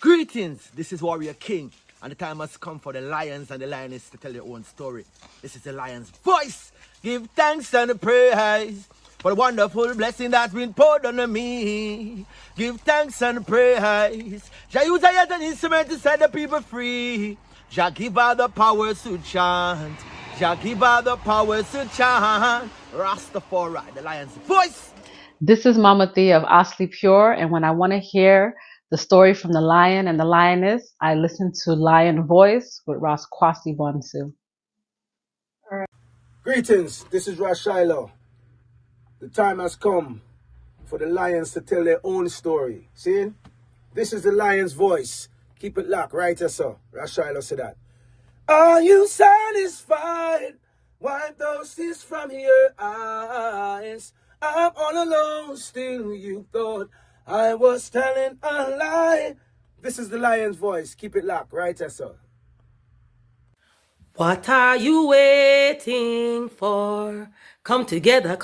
Greetings, this is Warrior King, and the time has come for the lions and the lioness to tell their own story. This is the lion's voice. Give thanks and praise for the wonderful blessing that's been poured on me. Give thanks and praise. Jah use a yet an instrument to set the people free. Jah give her the powers to chant. Jah give her the powers to chant. Ras Tafari, the lion's voice. This is Mama Thea of Asli Pure, and when I want to hear the story from the lion and the lioness, I listen to Lion Voice with Ras Kwasi Bonsu. Greetings, this is Ras Shiloh. The time has come for the lions to tell their own story. See? This is the lion's voice. Keep it locked, right, sir? Ras Shiloh said that. Are you satisfied? Wipe those tears from your eyes. I'm all alone, still you thought I was telling a lie. This is the lion's voice. Keep it locked, right, sir? What are you waiting for? Come together,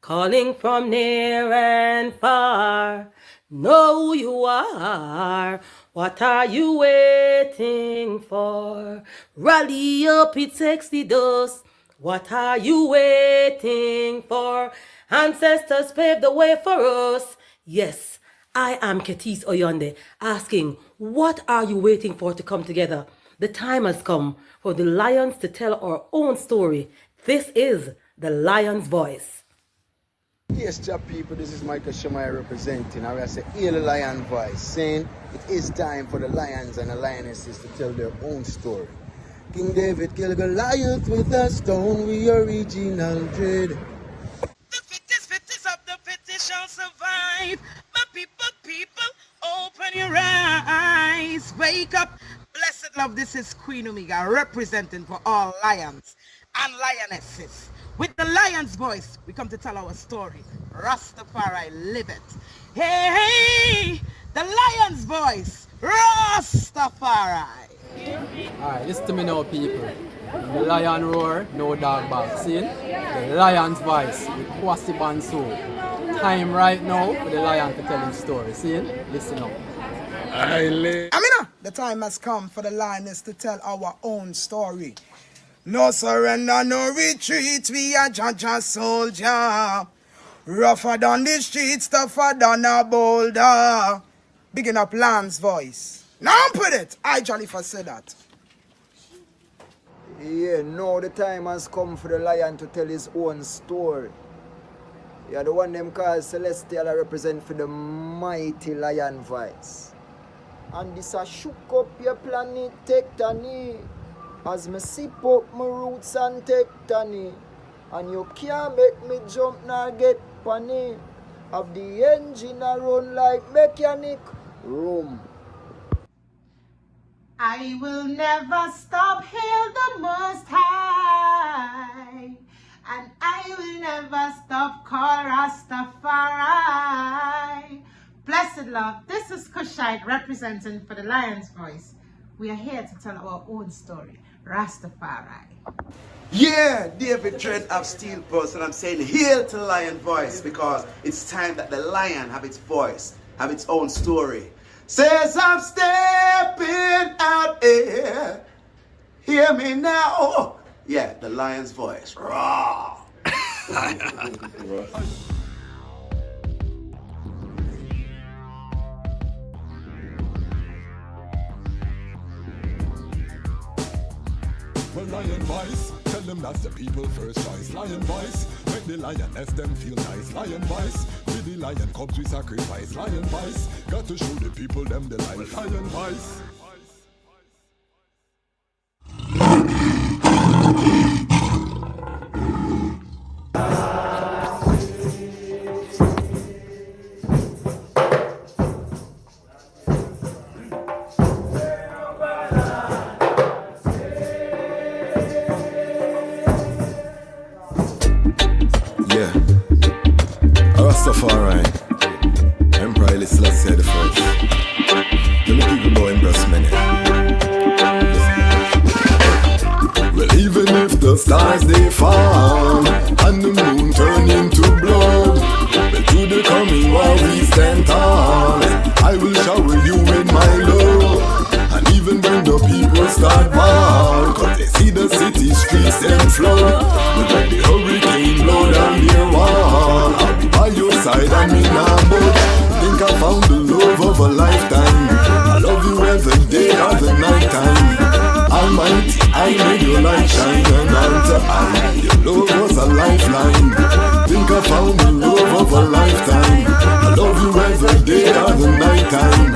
calling from near and far. Know who you are. What are you waiting for? Rally up, it's Exodus. What are you waiting for? Ancestors paved the way for us. Yes, I am Ketis Oyonde, asking, what are you waiting for to come together? The time has come for the lions to tell our own story. This is the lion's voice. Yes, Jap people, this is Michael Shamai representing. I will say, hear the lion voice, saying it is time for the lions and the lionesses to tell their own story. King David killed Goliath with a stone, we original dread. The fittest of the fittest shall survive. But people, open your eyes. Wake up. Blessed love, this is Queen Omega representing for all lions and lionesses. With the lion's voice, we come to tell our story. Rastafari, live it. Hey, the lion's voice, Rastafari. Alright, listen to me now, people. The lion roar, no dog bark. See? The lion's voice with Kwasi Bonsu. Time right now for the lion to tell his story. See? Listen up. Amina, the time has come for the lioness to tell our own story. No surrender, no retreat, we are Jaja soldier. Rougher than the streets, tougher than a boulder. Bigging up Lamb's voice. Now put it, I Jalifa said that. Yeah, now the time has come for the lion to tell his own story. Yeah, the one them called Celestial I represent for the mighty lion voice. And this a shook up your planet tectonic. As me sip up my roots and tectonic. And you can't make me jump nor get panic. Have the engine a run like mechanic. Room. I will never stop, hail the Most High, and I will never stop, call Rastafari. Blessed love, this is Kushite representing for the Lion's Voice. We are here to tell our own story, Rastafari. Yeah, David Dread of Steel Pulse, and I'm saying hail to the lion voice because it's time that the lion have its voice, have its own story. Says I'm stepping out here. Hear me now. Yeah, the lion's voice. Raw. Well, lion voice, tell them that's the people first choice. Lion voice, make the lioness them feel nice. Lion voice, with the lion cubs we sacrifice. Lion voice, got to show the people them the life. Lion voice. Ras Tafari, Emperor Haile Selassie I Visit. Let me people know him just many. Well, even if the stars they fall and the moon turn into blood, but to the coming war we stand tall. I will shower I found the love of a lifetime. I love you every day or the night time. Almighty, I made your light shine, and unto I, your love was a lifeline. Think I found the love of a lifetime. I love you every day or the night time.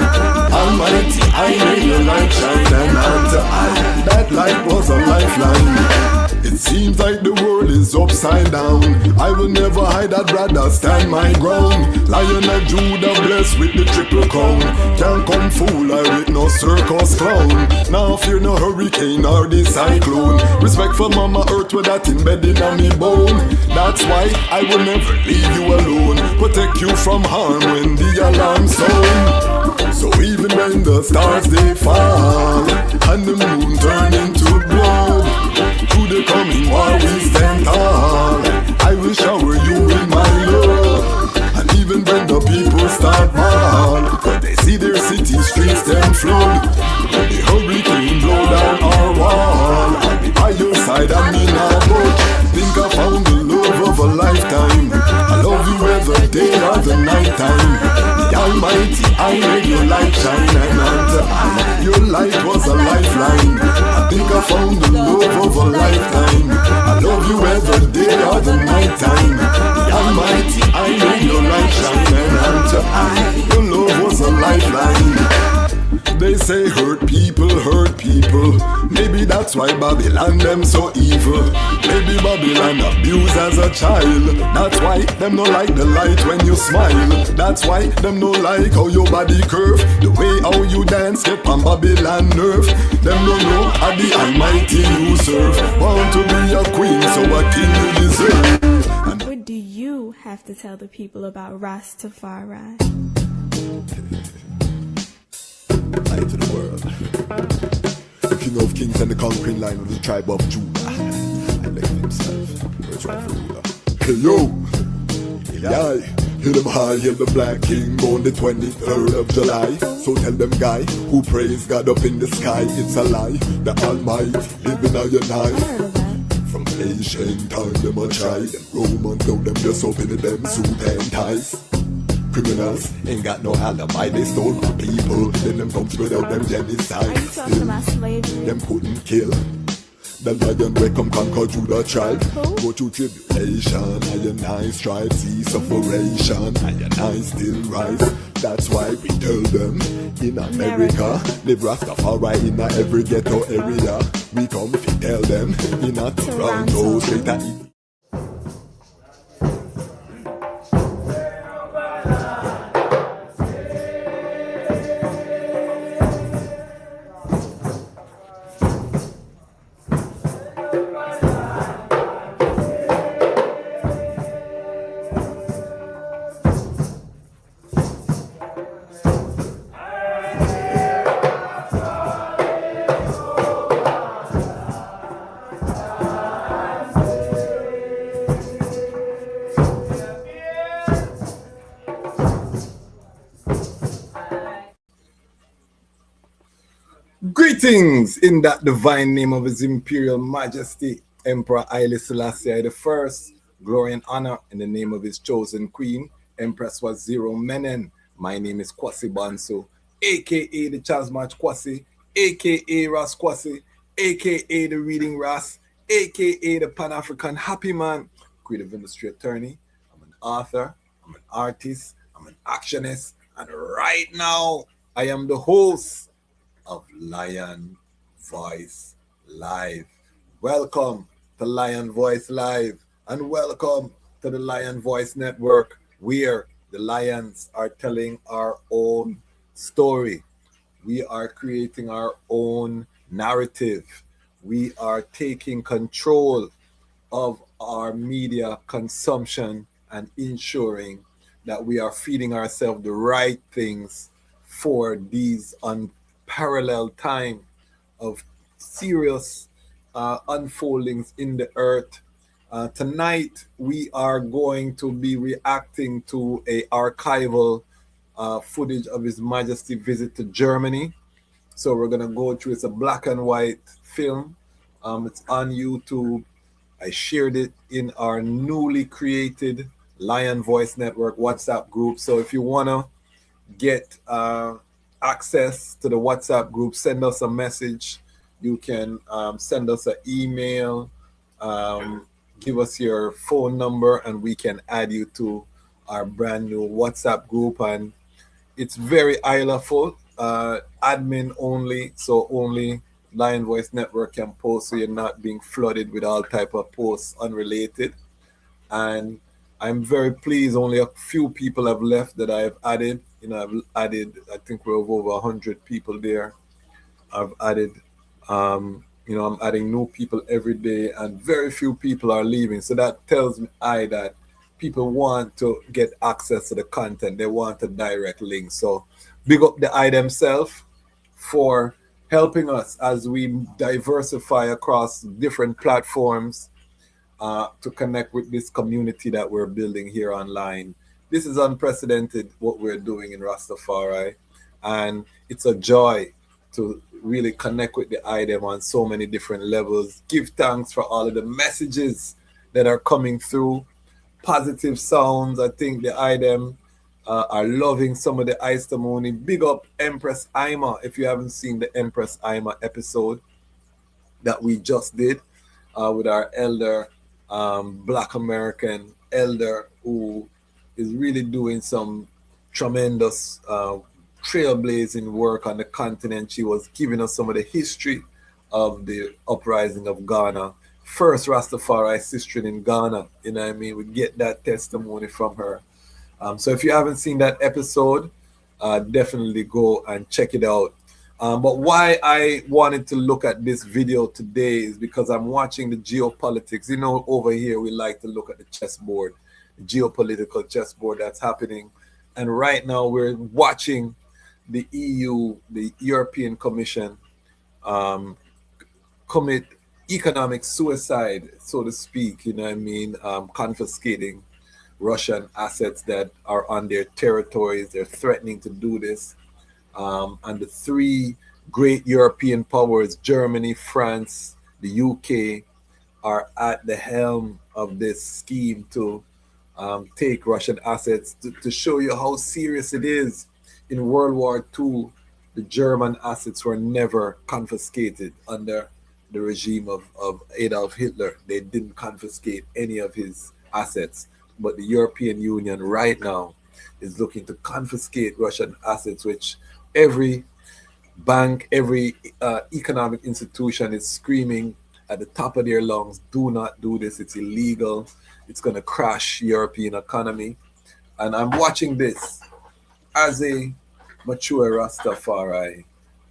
Almighty, I made your light shine, and unto I, that light was a lifeline. It seems like the world is upside down. I will never hide, I'd rather stand my ground. Lion of Judah blessed with the triple crown. Can't come fool I with no circus clown. Now fear no hurricane or the cyclone. Respect for Mama Earth with that embedded on me bone. That's why I will never leave you alone. Protect you from harm when the alarm sound. So even when the stars they fall and the moon turn into blood, through the coming war we stand tall. I will shower you with my love. And even when the people start mal, when they see their city streets them flood, when the hurricane blow down our wall, I'll be by your side and me not budge. Think I found the love of a lifetime. I love you every day or the night time. The Almighty, I made your light shine, and unto I, your light was a lifeline. I think I found the love of a lifetime. I love you every day or the night time. The Almighty, I made your light shine, and unto I, your love was a lifeline. They say hurt people, maybe that's why Babylon them so evil. Maybe Babylon abused as a child. That's why them no like the light when you smile. That's why them no like how your body curve. The way how you dance get on Babylon nerve. Them no know how the Almighty you serve. Want to be a queen, so a king you deserve. What do you have to tell the people about Ras Tafari? Light to the world. The king of kings and the conquering line of the tribe of Judah. I left himself. Where's rightful ruler? Hey yo! Yeah, hear them high, hear the black king born the 23rd of July. So tell them guy who praise God up in the sky, it's a lie. The Almighty living on your night. From ancient time them a try. Them Romans know them just open them suit and ties. Criminals ain't got no alibi, they stole my people. Then them come without them genocide. Are you talking about slavery? Them couldn't kill the lion where come conquer Judah tribe. Go through tribulation, and I strive, see sufferation, and I still rise. That's why we tell them in America, live Rastafari in every ghetto area. We come to tell them in a Toronto, straight at Greetings in that divine name of His Imperial Majesty, Emperor Haile Selassie I I. Glory and honor in the name of his chosen queen, Empress Waziri Menen. My name is Kwasi Bonsu, aka DejazmatchKwasi, aka Ras Kwasi, aka the Reading Ras, aka the Pan-African Happy Man, creative industry attorney. I'm an author, I'm an artist, I'm an actionist, and right now I am the host of Lion Voice Live. Welcome to Lion Voice Live, and welcome to the Lion Voice Network, where the lions are telling our own story. We are creating our own narrative. We are taking control of our media consumption and ensuring that we are feeding ourselves the right things for these unparalleled time of serious unfoldings in the earth. Tonight we are going to be reacting to a archival footage of His Majesty visit to Germany. So we're gonna go through, it's a black and white film. It's on YouTube. I shared it in our newly created Lion Voice Network WhatsApp group. So if you wanna get access to the WhatsApp group, send us a message. You can send us an email, give us your phone number, and we can add you to our brand new WhatsApp group. And it's very full, admin only, so only Lion Voice Network can post, so you're not being flooded with all type of posts unrelated. And I'm very pleased only a few people have left that I've added. I've added, I think we have over 100 people there. I've added, I'm adding new people every day, and very few people are leaving. So that tells me that people want to get access to the content. They want a direct link. So big up the themselves for helping us as we diversify across different platforms to connect with this community that we're building here online. This is unprecedented what we're doing in Rastafari, and it's a joy to really connect with the item on so many different levels. Give thanks for all of the messages that are coming through, positive sounds. I think the item are loving some of the testimony. Big up Empress Ima if you haven't seen the Empress Ima episode that we just did with our elder, Black American elder, who is really doing some tremendous trailblazing work on the continent. She was giving us some of the history of the uprising of Ghana. First Rastafari sister in Ghana, we get that testimony from her. So if you haven't seen that episode, definitely go and check it out. But why I wanted to look at this video today is because I'm watching the geopolitics. Over here we like to look at the chessboard, the geopolitical chessboard that's happening. And right now we're watching the EU, the European Commission, commit economic suicide, so to speak, confiscating Russian assets that are on their territories. They're threatening to do this. And the three great European powers, Germany, France, the UK, are at the helm of this scheme to take Russian assets. To show you how serious it is, in World War II, the German assets were never confiscated under the regime of Adolf Hitler. They didn't confiscate any of his assets. But the European Union right now is looking to confiscate Russian assets, which every bank, every economic institution is screaming at the top of their lungs, do not do this, it's illegal, it's going to crash European economy. And I'm watching this as a mature Rastafari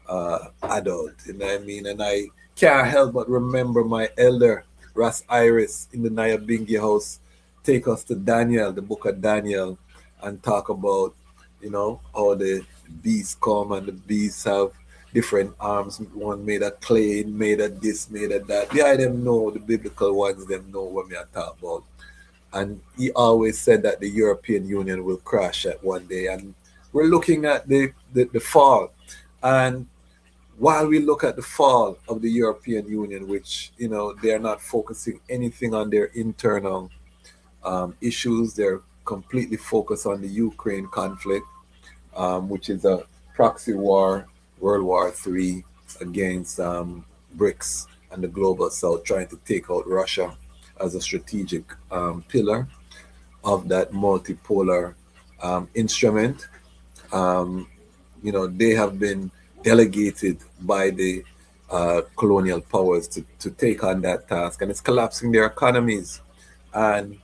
adult, and I can't help but remember my elder, Ras Iris, in the Nyabingi house, take us to Daniel, the book of Daniel, and talk about, how the beasts come, and the beasts have different arms, one made of clay, made of this, made of that. The them know, the biblical ones, them know what me I talk about. And he always said that the European Union will crash at one day. And we're looking at the fall. And while we look at the fall of the European Union, which, they are not focusing anything on their internal issues, they're completely focused on the Ukraine conflict, which is a proxy war, World War III, against BRICS and the global south, trying to take out Russia as a strategic pillar of that multipolar instrument. They have been delegated by the colonial powers to take on that task, and it's collapsing their economies. And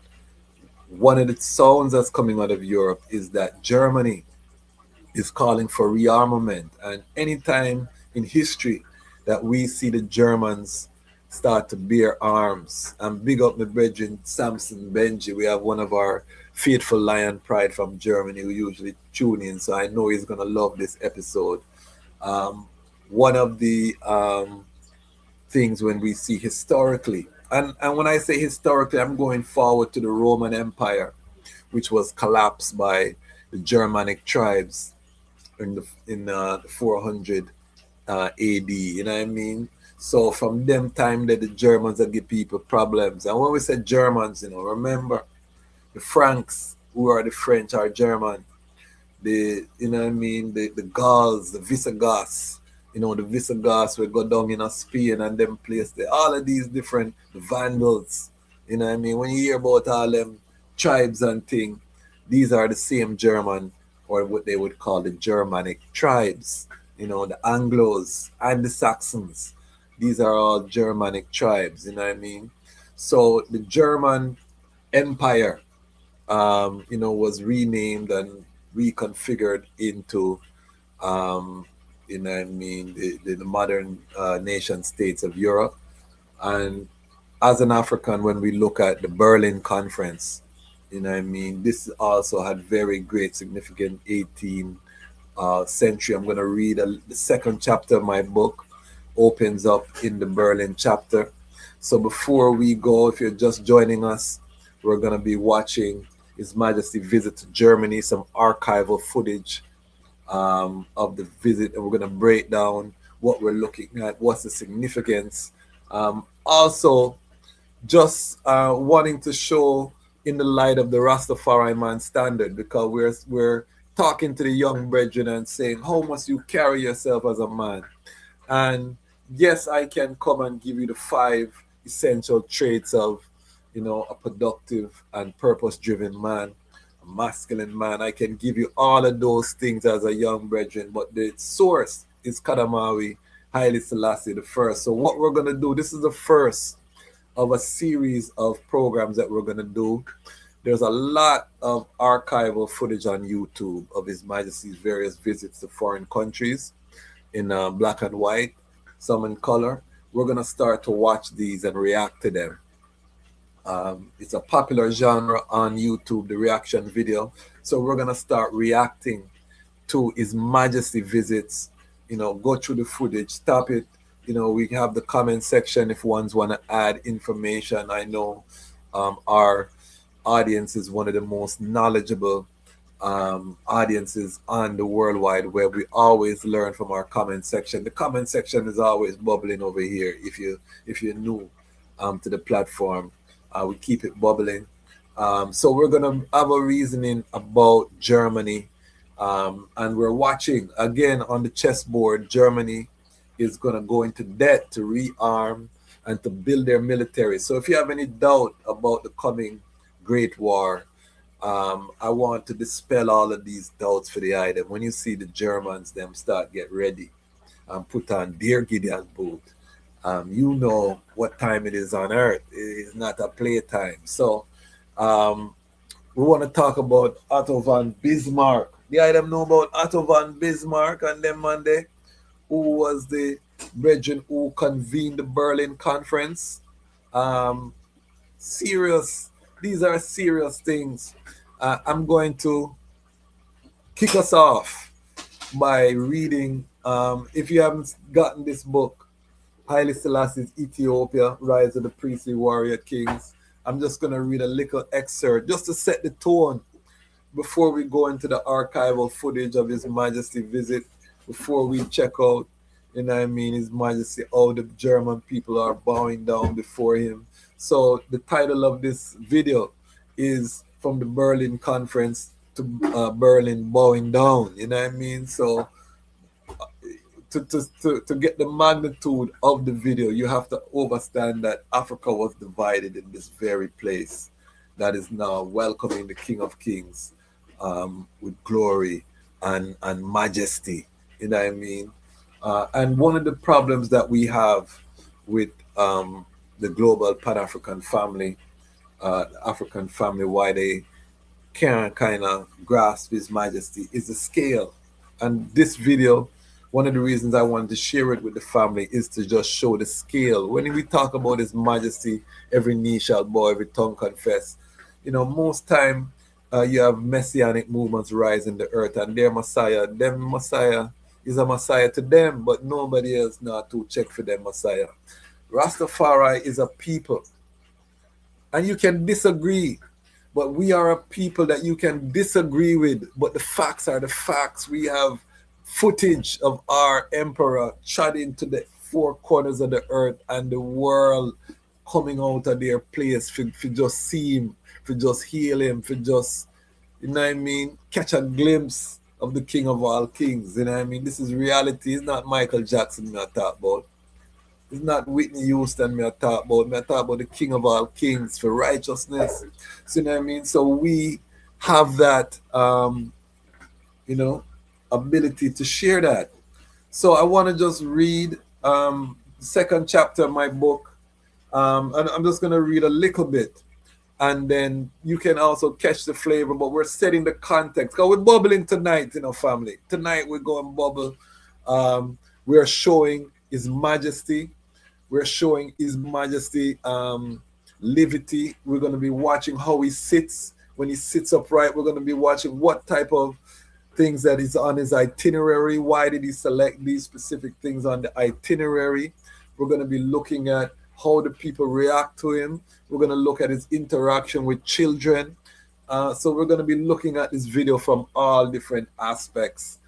one of the sounds that's coming out of Europe is that Germany is calling for rearmament. And anytime in history that we see the Germans start to bear arms, and big up my brethren Samson Benji, we have one of our faithful Lion Pride from Germany who usually tune in, so I know he's going to love this episode. One of the things when we see historically, and when I say historically, I'm going forward to the Roman Empire, which was collapsed by the Germanic tribes in the 400 AD. So from them time that the Germans that give people problems. And when we say Germans, remember the Franks, who are the French, are German. you know what I mean, the Gauls, the Visigoths, you know, the Visigoths will go down in Spain and them place there. All of these different Vandals, you know what I mean. When you hear about all them tribes and thing, these are the same German, or what they would call the Germanic tribes. You know, the Anglos and the Saxons. These are all Germanic tribes, you know what I mean? So the German Empire, you know, was renamed and reconfigured into, you know what I mean, the modern nation states of Europe. And as an African, when we look at the Berlin Conference, you know what I mean, this also had very great significance, 18th century. I'm going to read the second chapter of my book, opens up in the Berlin chapter. So before we go, if you're just joining us, we're going to be watching His Majesty visit to Germany, some archival footage of the visit, and we're going to break down what we're looking at, what's the significance. Also, just wanting to show in the light of the Ras Tafari Man Standard, because we're talking to the young brethren and saying, how must you carry yourself as a man? And yes, I can come and give you the 5 essential traits of, you know, a productive and purpose-driven man, a masculine man. I can give you all of those things as a young brethren, but the source is Kadamawi Haile Selassie I. So what we're going to do, this is the first of a series of programs that we're going to do. There's a lot of archival footage on YouTube of His Majesty's various visits to foreign countries in black and white, some in color. We're going to start to watch these and react to them. It's a popular genre on YouTube, the reaction video. So we're going to start reacting to His Majesty visits, you know, go through the footage, stop it. You know, we have the comment section if ones want to add information. I know our audience is one of the most knowledgeable audiences on the World Wide Web. We always learn from our comment section. The comment section is always bubbling over here. If you're new to the platform, we keep it bubbling. So we're gonna have a reasoning about Germany, and we're watching again on the chessboard. Germany is gonna go into debt to rearm and to build their military. So if you have any doubt about the coming Great War, I want to dispel all of these doubts for the item. When you see the Germans, them start get ready and put on their Gideon boot, you know what time it is on Earth. It is not a playtime. So we want to talk about Otto von Bismarck. The item know about Otto von Bismarck and them Monday, who was the brethren who convened the Berlin Conference. Serious. These are serious things. I'm going to kick us off by reading, if you haven't gotten this book, Haile Selassie's Ethiopia, Rise of the Priestly Warrior Kings. I'm just going to read a little excerpt just to set the tone before we go into the archival footage of His Majesty visit, before we check out, you know what I mean, His Majesty, how the German people are bowing down before him. So the title of this video is From the Berlin Conference to Berlin Bowing Down, you know what I mean? So to get the magnitude of the video, you have to understand that Africa was divided in this very place that is now welcoming the King of Kings with glory and majesty, you know what I mean? And one of the problems that we have with the global Pan-African family, African family, why they can't kind of grasp His Majesty, is the scale. And this video, one of the reasons I wanted to share it with the family is to just show the scale. When we talk about His Majesty, every knee shall bow, every tongue confess. You know, most time you have messianic movements rising the earth, and their Messiah, them Messiah is a Messiah to them, but nobody else not to check for them Messiah. Rastafari is a people, and you can disagree, but we are a people that you can disagree with, but the facts are the facts. We have footage of our emperor trod into the 4 corners of the earth and the world coming out of their place for just see him, for just heal him, for just, you know what I mean, catch a glimpse of the King of all kings. You know what I mean? This is reality. It's not Michael Jackson me I talk about. It's not Whitney Houston me I talk about. Me I talk about the King of all kings for righteousness. So you know what I mean? So we have that you know, ability to share that. So I want to just read the second chapter of my book. And I'm just going to read a little bit. And then you can also catch the flavor, but we're setting the context. Because we're bubbling tonight, you know, family. Tonight we're going bubble. We're showing His Majesty. We're showing His Majesty levity. We're going to be watching how He sits. When He sits upright, we're going to be watching what type of things that is on His itinerary. Why did He select these specific things on the itinerary? We're going to be looking at how the people react to Him. We're going to look at His interaction with children. So we're going to be looking at this video from all different aspects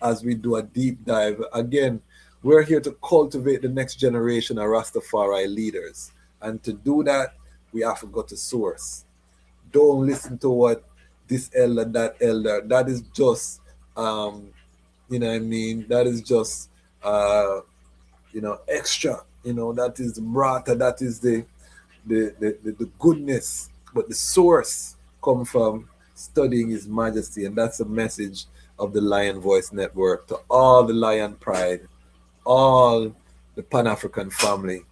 as we do a deep dive. Again, we're here to cultivate the next generation of Rastafari leaders. And to do that, we have to go to source. Don't listen to what this elder, that elder. That is just, you know what I mean? That is just, you know, extra. You know, that is the brata, that is the goodness. But the source come from studying His Majesty. And that's the message of the Lion Voice Network to all the Lion Pride, all the Pan-African family.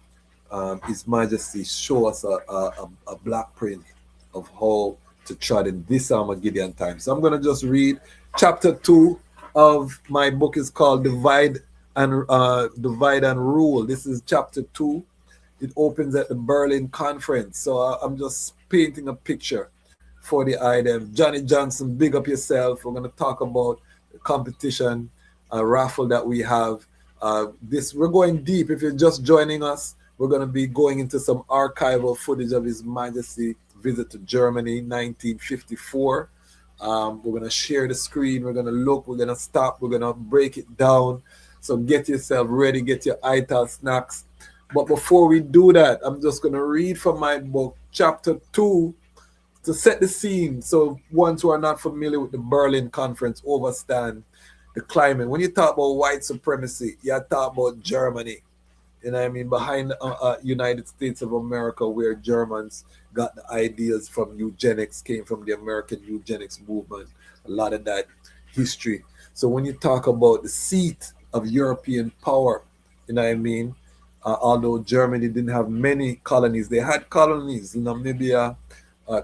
His Majesty show us a black print of how to tread in this Armageddon time. So I'm going to just read chapter 2 of my book. Is called Divide and Rule. This is chapter 2. It opens at the Berlin conference. So I'm just painting a picture for the item. Johnny Johnson, big up yourself. We're going to talk about the competition raffle that we have. We're going deep. If you're just joining us, we're going to be going into some archival footage of His Majesty visit to Germany, 1954. We're going to share the screen. We're going to look. We're going to stop. We're going to break it down. So get yourself ready. Get your ITAL snacks. But before we do that, I'm just going to read from my book, chapter 2, to set the scene. So ones who are not familiar with the Berlin Conference understand the climate. When you talk about white supremacy, you talk about Germany. You know what I mean? Behind United States of America, where Germans got the ideas from eugenics, came from the American eugenics movement. A lot of that history. So when you talk about the seat of European power, you know what I mean? Although Germany didn't have many colonies, they had colonies in Namibia,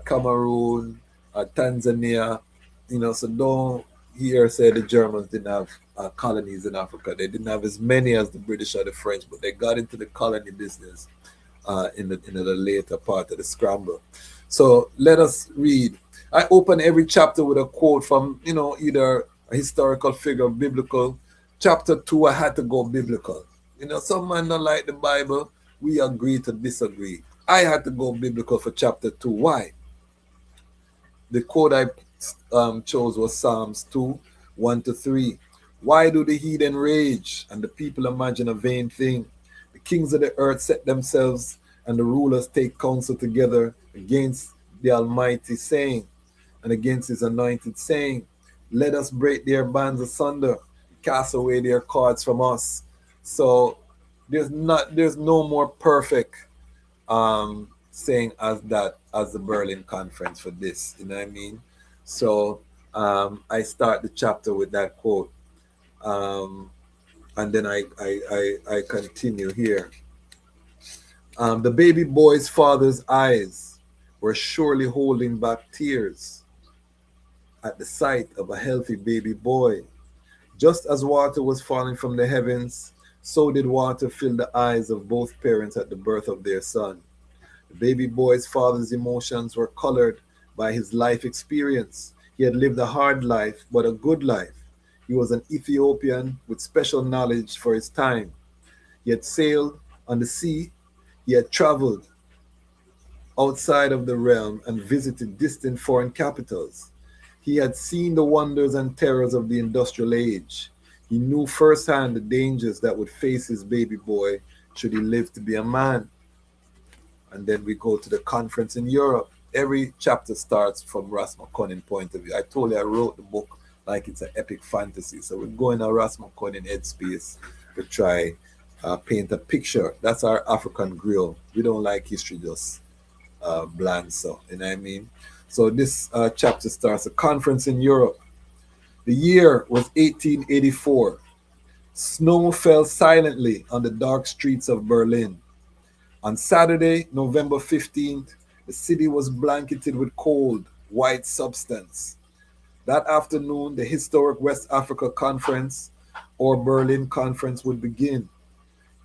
Cameroon, Tanzania. You know, so don't hear say the Germans didn't have colonies in Africa. They didn't have as many as the British or the French, but they got into the colony business in the later part of the scramble. So let us read. I open every chapter with a quote from, you know, either a historical figure, biblical. Chapter 2, I had to go biblical. You know, some man don't like the Bible. We agree to disagree. I had to go biblical for chapter 2. Why? The quote I chose was Psalms 2, 1-3. Why do the heathen rage and the people imagine a vain thing? The kings of the earth set themselves and the rulers take counsel together against the Almighty, saying, and against His anointed, saying, let us break their bands asunder, cast away their cords from us. So there's no more perfect saying as the Berlin Conference for this. You know what I mean? So I start the chapter with that quote. And then I continue here. The baby boy's father's eyes were surely holding back tears at the sight of a healthy baby boy. Just as water was falling from the heavens, so did water fill the eyes of both parents at the birth of their son. The baby boy's father's emotions were colored by his life experience. He had lived a hard life, but a good life. He was an Ethiopian with special knowledge for his time. He had sailed on the sea. He had traveled outside of the realm and visited distant foreign capitals. He had seen the wonders and terrors of the industrial age. He knew firsthand the dangers that would face his baby boy should he live to be a man. And then we go to the conference in Europe. Every chapter starts from Ras McConnell's point of view. I told you I wrote the book like it's an epic fantasy. So we're going a Ras McCunning headspace to try paint a picture. That's our African grill. We don't like history just bland, so you know what I mean. So this chapter starts a conference in Europe. The year was 1884. Snow fell silently on the dark streets of Berlin. On Saturday, November 15th, the city was blanketed with cold, white substance. That afternoon, the historic West Africa Conference, or Berlin Conference, would begin.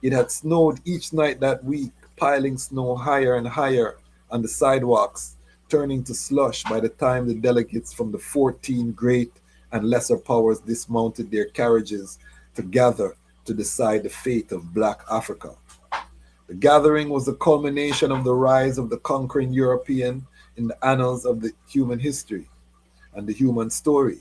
It had snowed each night that week, piling snow higher and higher on the sidewalks, turning to slush by the time the delegates from the 14 great and lesser powers dismounted their carriages to gather to decide the fate of Black Africa. The gathering was the culmination of the rise of the conquering European in the annals of the human history and the human story.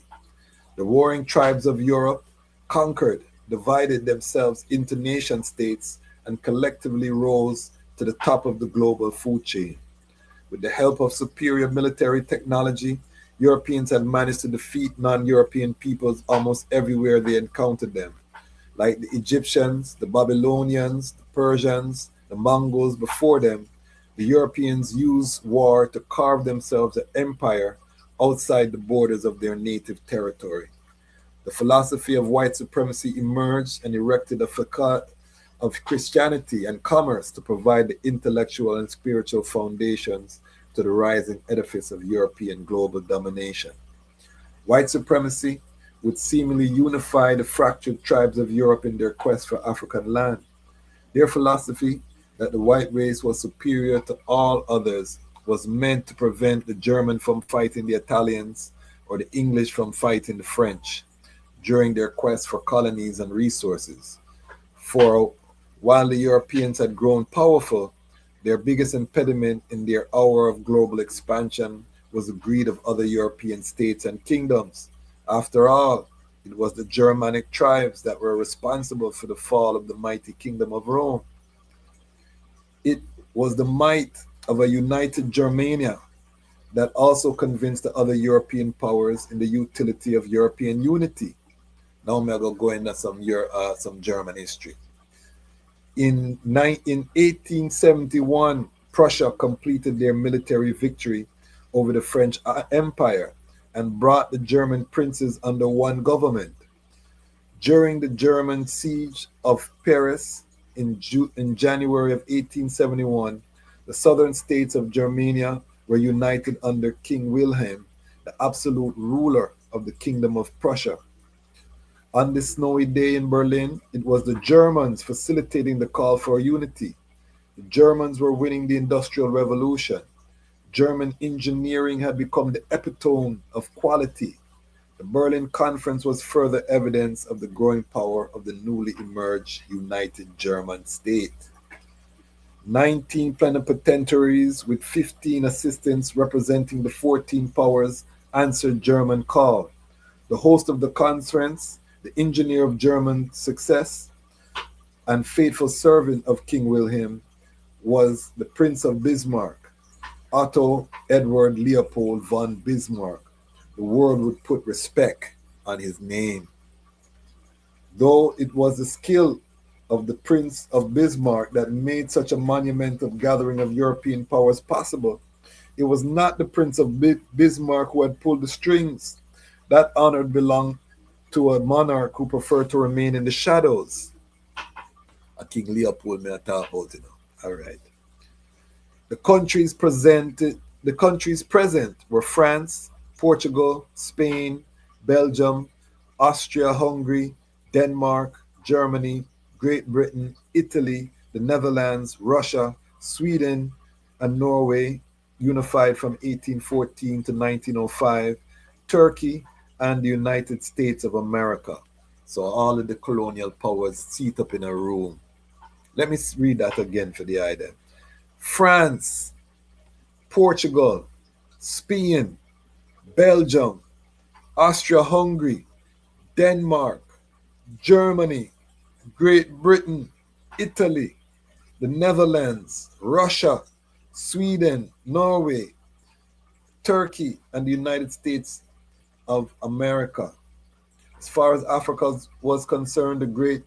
The warring tribes of Europe conquered, divided themselves into nation states, and collectively rose to the top of the global food chain. With the help of superior military technology, Europeans had managed to defeat non-European peoples almost everywhere they encountered them. Like the Egyptians, the Babylonians, the Persians, the Mongols before them, the Europeans used war to carve themselves an empire outside the borders of their native territory. The philosophy of white supremacy emerged and erected a facade of Christianity and commerce to provide the intellectual and spiritual foundations to the rising edifice of European global domination. White supremacy would seemingly unify the fractured tribes of Europe in their quest for African land. Their philosophy that the white race was superior to all others was meant to prevent the German from fighting the Italians or the English from fighting the French during their quest for colonies and resources. For while the Europeans had grown powerful, their biggest impediment in their hour of global expansion was the greed of other European states and kingdoms. After all, it was the Germanic tribes that were responsible for the fall of the mighty kingdom of Rome. It was the might of a united Germania that also convinced the other European powers in the utility of European unity. Now I'm going to go into some German history. In 1871, Prussia completed their military victory over the French Empire and brought the German princes under one government. During the German siege of Paris in January of 1871, the southern states of Germania were united under King Wilhelm, the absolute ruler of the Kingdom of Prussia. On this snowy day in Berlin, it was the Germans facilitating the call for unity. The Germans were winning the Industrial Revolution. German engineering had become the epitome of quality. The Berlin Conference was further evidence of the growing power of the newly emerged United German State. 19 plenipotentiaries with 15 assistants representing the 14 powers answered German call. The host of the conference, the engineer of German success and faithful servant of King Wilhelm, was the Prince of Bismarck, Otto Edward Leopold von Bismarck. The world would put respect on his name. Though it was the skill of the Prince of Bismarck that made such a monumental gathering of European powers possible, it was not the Prince of Bismarck who had pulled the strings. That honor belonged to a monarch who preferred to remain in the shadows. A King Leopold may I talk about, All right. The countries present were France, Portugal, Spain, Belgium, Austria-Hungary, Denmark, Germany, Great Britain, Italy, the Netherlands, Russia, Sweden, and Norway, unified from 1814 to 1905, Turkey, and the United States of America. So all of the colonial powers seat up in a room. Let me read that again for the idea. France, Portugal, Spain, Belgium, Austria-Hungary, Denmark, Germany, Great Britain, Italy, the Netherlands, Russia, Sweden, Norway, Turkey, and the United States of America. As far as Africa was concerned, Great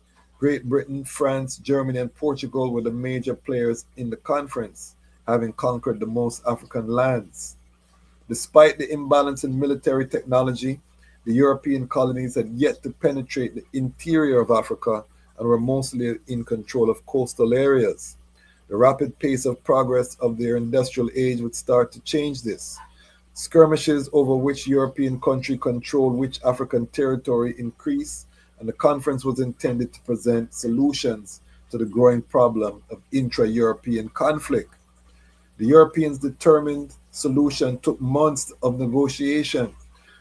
Britain, France, Germany, and Portugal were the major players in the conference, having conquered the most African lands. Despite the imbalance in military technology, the European colonies had yet to penetrate the interior of Africa and were mostly in control of coastal areas. The rapid pace of progress of their industrial age would start to change this. Skirmishes over which European country controlled which African territory increased, and the conference was intended to present solutions to the growing problem of intra-European conflict. The Europeans' determined solution took months of negotiation.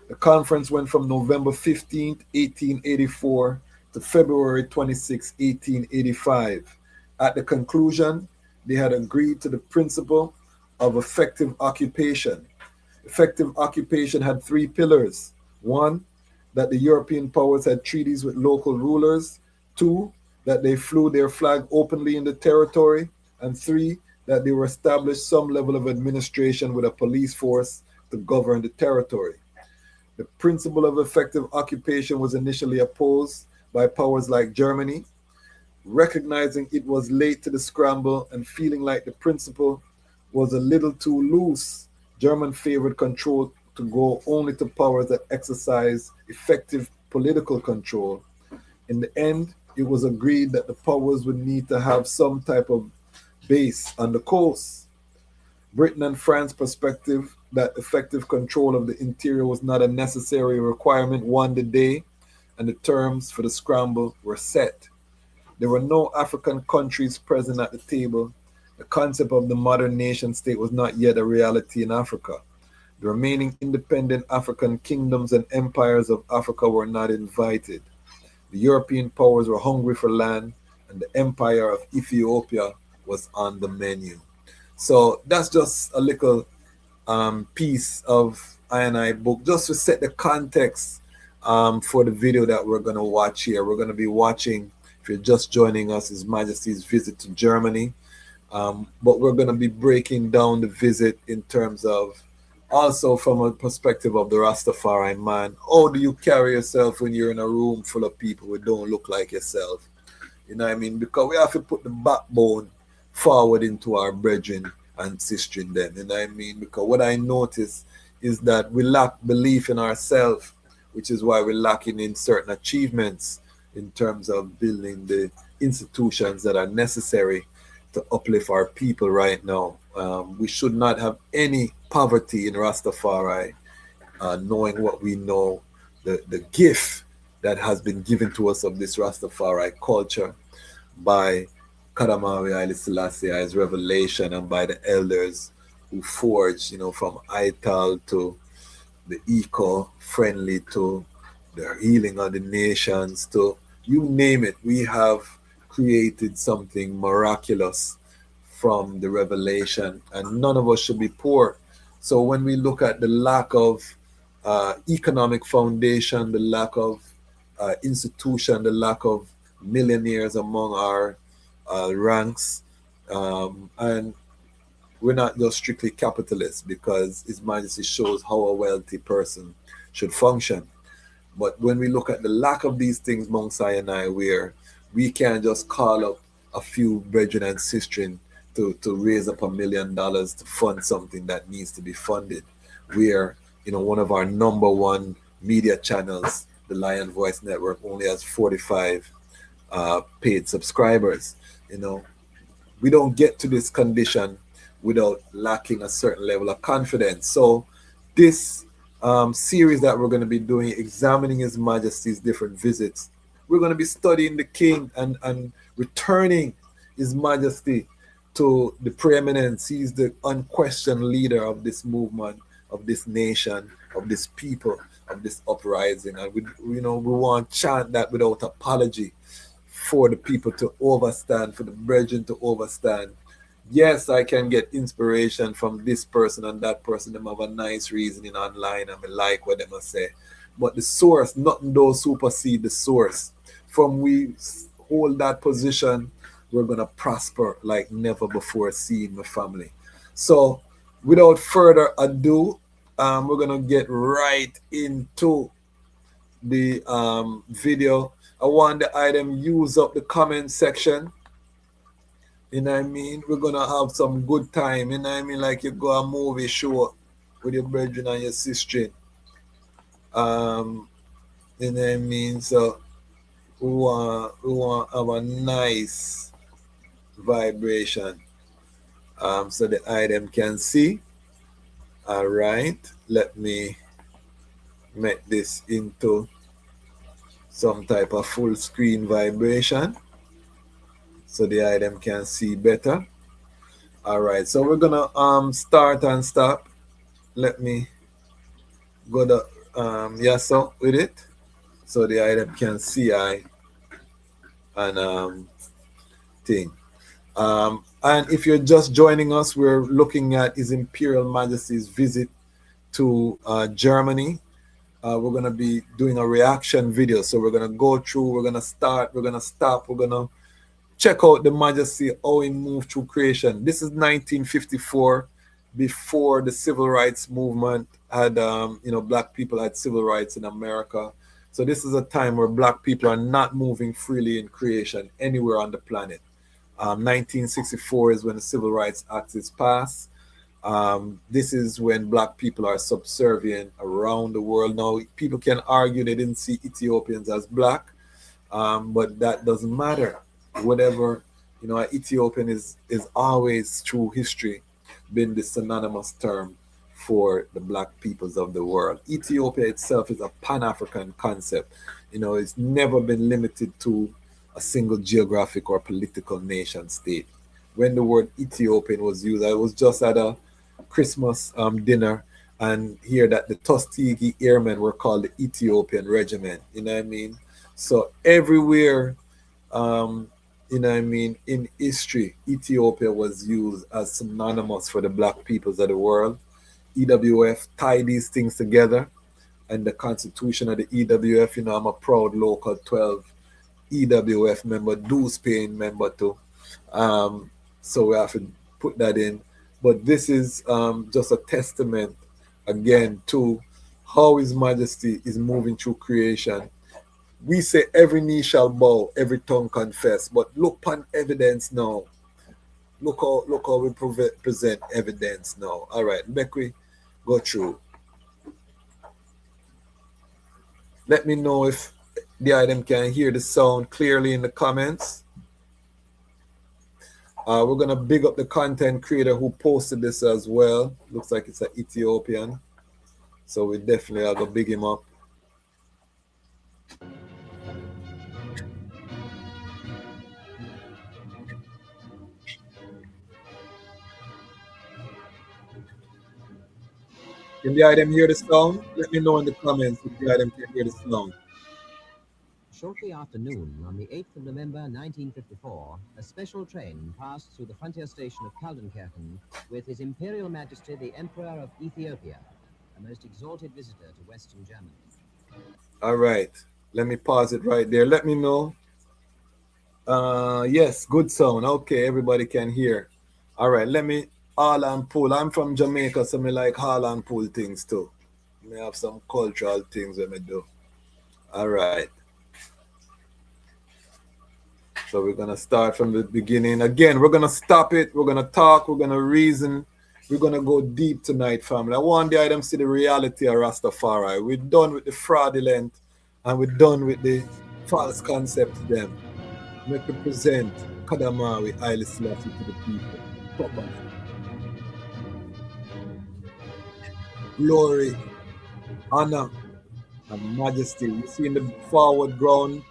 The conference went from November 15, 1884 to February 26, 1885. At the conclusion, they had agreed to the principle of effective occupation. Effective occupation had three pillars. One, that the European powers had treaties with local rulers. Two, that they flew their flag openly in the territory. And three, that they were established some level of administration with a police force to govern the territory. The principle of effective occupation was initially opposed by powers like Germany. Recognizing it was late to the scramble and feeling like the principle was a little too loose, German favored control to go only to powers that exercise effective political control. In the end, it was agreed that the powers would need to have some type of base on the coast. Britain and France's perspective that effective control of the interior was not a necessary requirement won the day, and the terms for the scramble were set. There were no African countries present at the table. The concept of the modern nation state was not yet a reality in Africa. The remaining independent African kingdoms and empires of Africa were not invited. The European powers were hungry for land, and the empire of Ethiopia was on the menu. So that's just a little piece of I book, just to set the context for the video that we're going to watch here. We're going to be watching, if you're just joining us, His Majesty's visit to Germany. But we're going to be breaking down the visit in terms of also from a perspective of the Ras Tafari man. How do you carry yourself when you're in a room full of people who don't look like yourself? You know what I mean? Because we have to put the backbone forward into our brethren and sister in them. You know what I mean? Because what I notice is that we lack belief in ourselves, which is why we're lacking in certain achievements in terms of building the institutions that are necessary to uplift our people right now. We should not have any poverty in Rastafari, knowing what we know, the gift that has been given to us of this Rastafari culture by Kadamawi Haile Selassie I's revelation and by the elders who forged, from ITAL to the eco-friendly to the healing of the nations to you name it. We have created something miraculous from the revelation, and none of us should be poor. So when we look at the lack of economic foundation, the lack of institution, the lack of millionaires among our ranks, and we're not just strictly capitalists, because His Majesty shows how a wealthy person should function. But when we look at the lack of these things, Mount Sinai, where we can't just call up a few brethren and sistren to raise up $1 million to fund something that needs to be funded, where one of our number one media channels, the Lion Voice Network, only has 45 paid subscribers. We don't get to this condition without lacking a certain level of confidence. So this series that we're going to be doing, examining His Majesty's different visits, we're going to be studying the King and returning His Majesty to the preeminence. He's the unquestioned leader of this movement, of this nation, of this people, of this uprising. And we want to chant that without apology, for the people to overstand, for the brethren to overstand. Yes, I can get inspiration from this person and that person. Them have a nice reasoning online and I like what they must say. But the source, nothing does supersede the source. From we hold that position, we're going to prosper like never before seen, my family. So without further ado, we're going to get right into the video. I want the item use up the comment section. You know what I mean? We're gonna have some good time. You know what I mean? Like you go a movie show with your brethren and your sister. You know what I mean? So we want to have a nice vibration. So the item can see. All right. Let me make this into some type of full screen vibration so the item can see better. All right, so we're gonna start and stop. Let me go to Yasso with it so the item can see I and thing. And if you're just joining us, we're looking at His Imperial Majesty's visit to Germany. We're going to be doing a reaction video. So we're going to go through, we're going to start, we're going to stop, we're going to check out the Majesty, how he moved through creation. This is 1954, before the civil rights movement had, black people had civil rights in America. So this is a time where black people are not moving freely in creation anywhere on the planet. 1964 is when the Civil Rights Act is passed. This is when black people are subservient around the world. Now, people can argue they didn't see Ethiopians as black, but that doesn't matter. Whatever, Ethiopian is always through history been the synonymous term for the black peoples of the world. Ethiopia itself is a Pan-African concept. It's never been limited to a single geographic or political nation state. When the word Ethiopian was used, I was just at a Christmas dinner and hear that the Tuskegee Airmen were called the Ethiopian Regiment. You know what I mean? So everywhere, in history, Ethiopia was used as synonymous for the black peoples of the world. EWF tied these things together, and the constitution of the EWF, I'm a proud local 12 EWF member, dues paying member too. So we have to put that in. But this is just a testament, again, to how His Majesty is moving through creation. We say every knee shall bow, every tongue confess. But look upon evidence now. Look how we present evidence now. All right, make we go through. Let me know if the item can hear the sound clearly in the comments. We're going to big up the content creator who posted this as well. Looks like it's an Ethiopian. So we definitely are going to big him up. Can the item hear the sound? Let me know in the comments if the item can hear the sound. Shortly after noon, on the 8th of November 1954, a special train passed through the frontier station of Kaldenkirchen with His Imperial Majesty the Emperor of Ethiopia, a most exalted visitor to Western Germany. All right, let me pause it right there. Let me know. Yes, good sound. Okay, everybody can hear. All right, let me haul and pull. I'm from Jamaica, so I like haul and pull things too. I have some cultural things that I do. All right. So we're going to start from the beginning. Again, we're going to stop it. We're going to talk. We're going to reason. We're going to go deep tonight, family. I want the items to see the reality of Rastafari. We're done with the fraudulent and we're done with the false concept to them. We present Kadamawi Haile Selassie to the people properly. Glory, honor, and majesty. You see in the forward ground,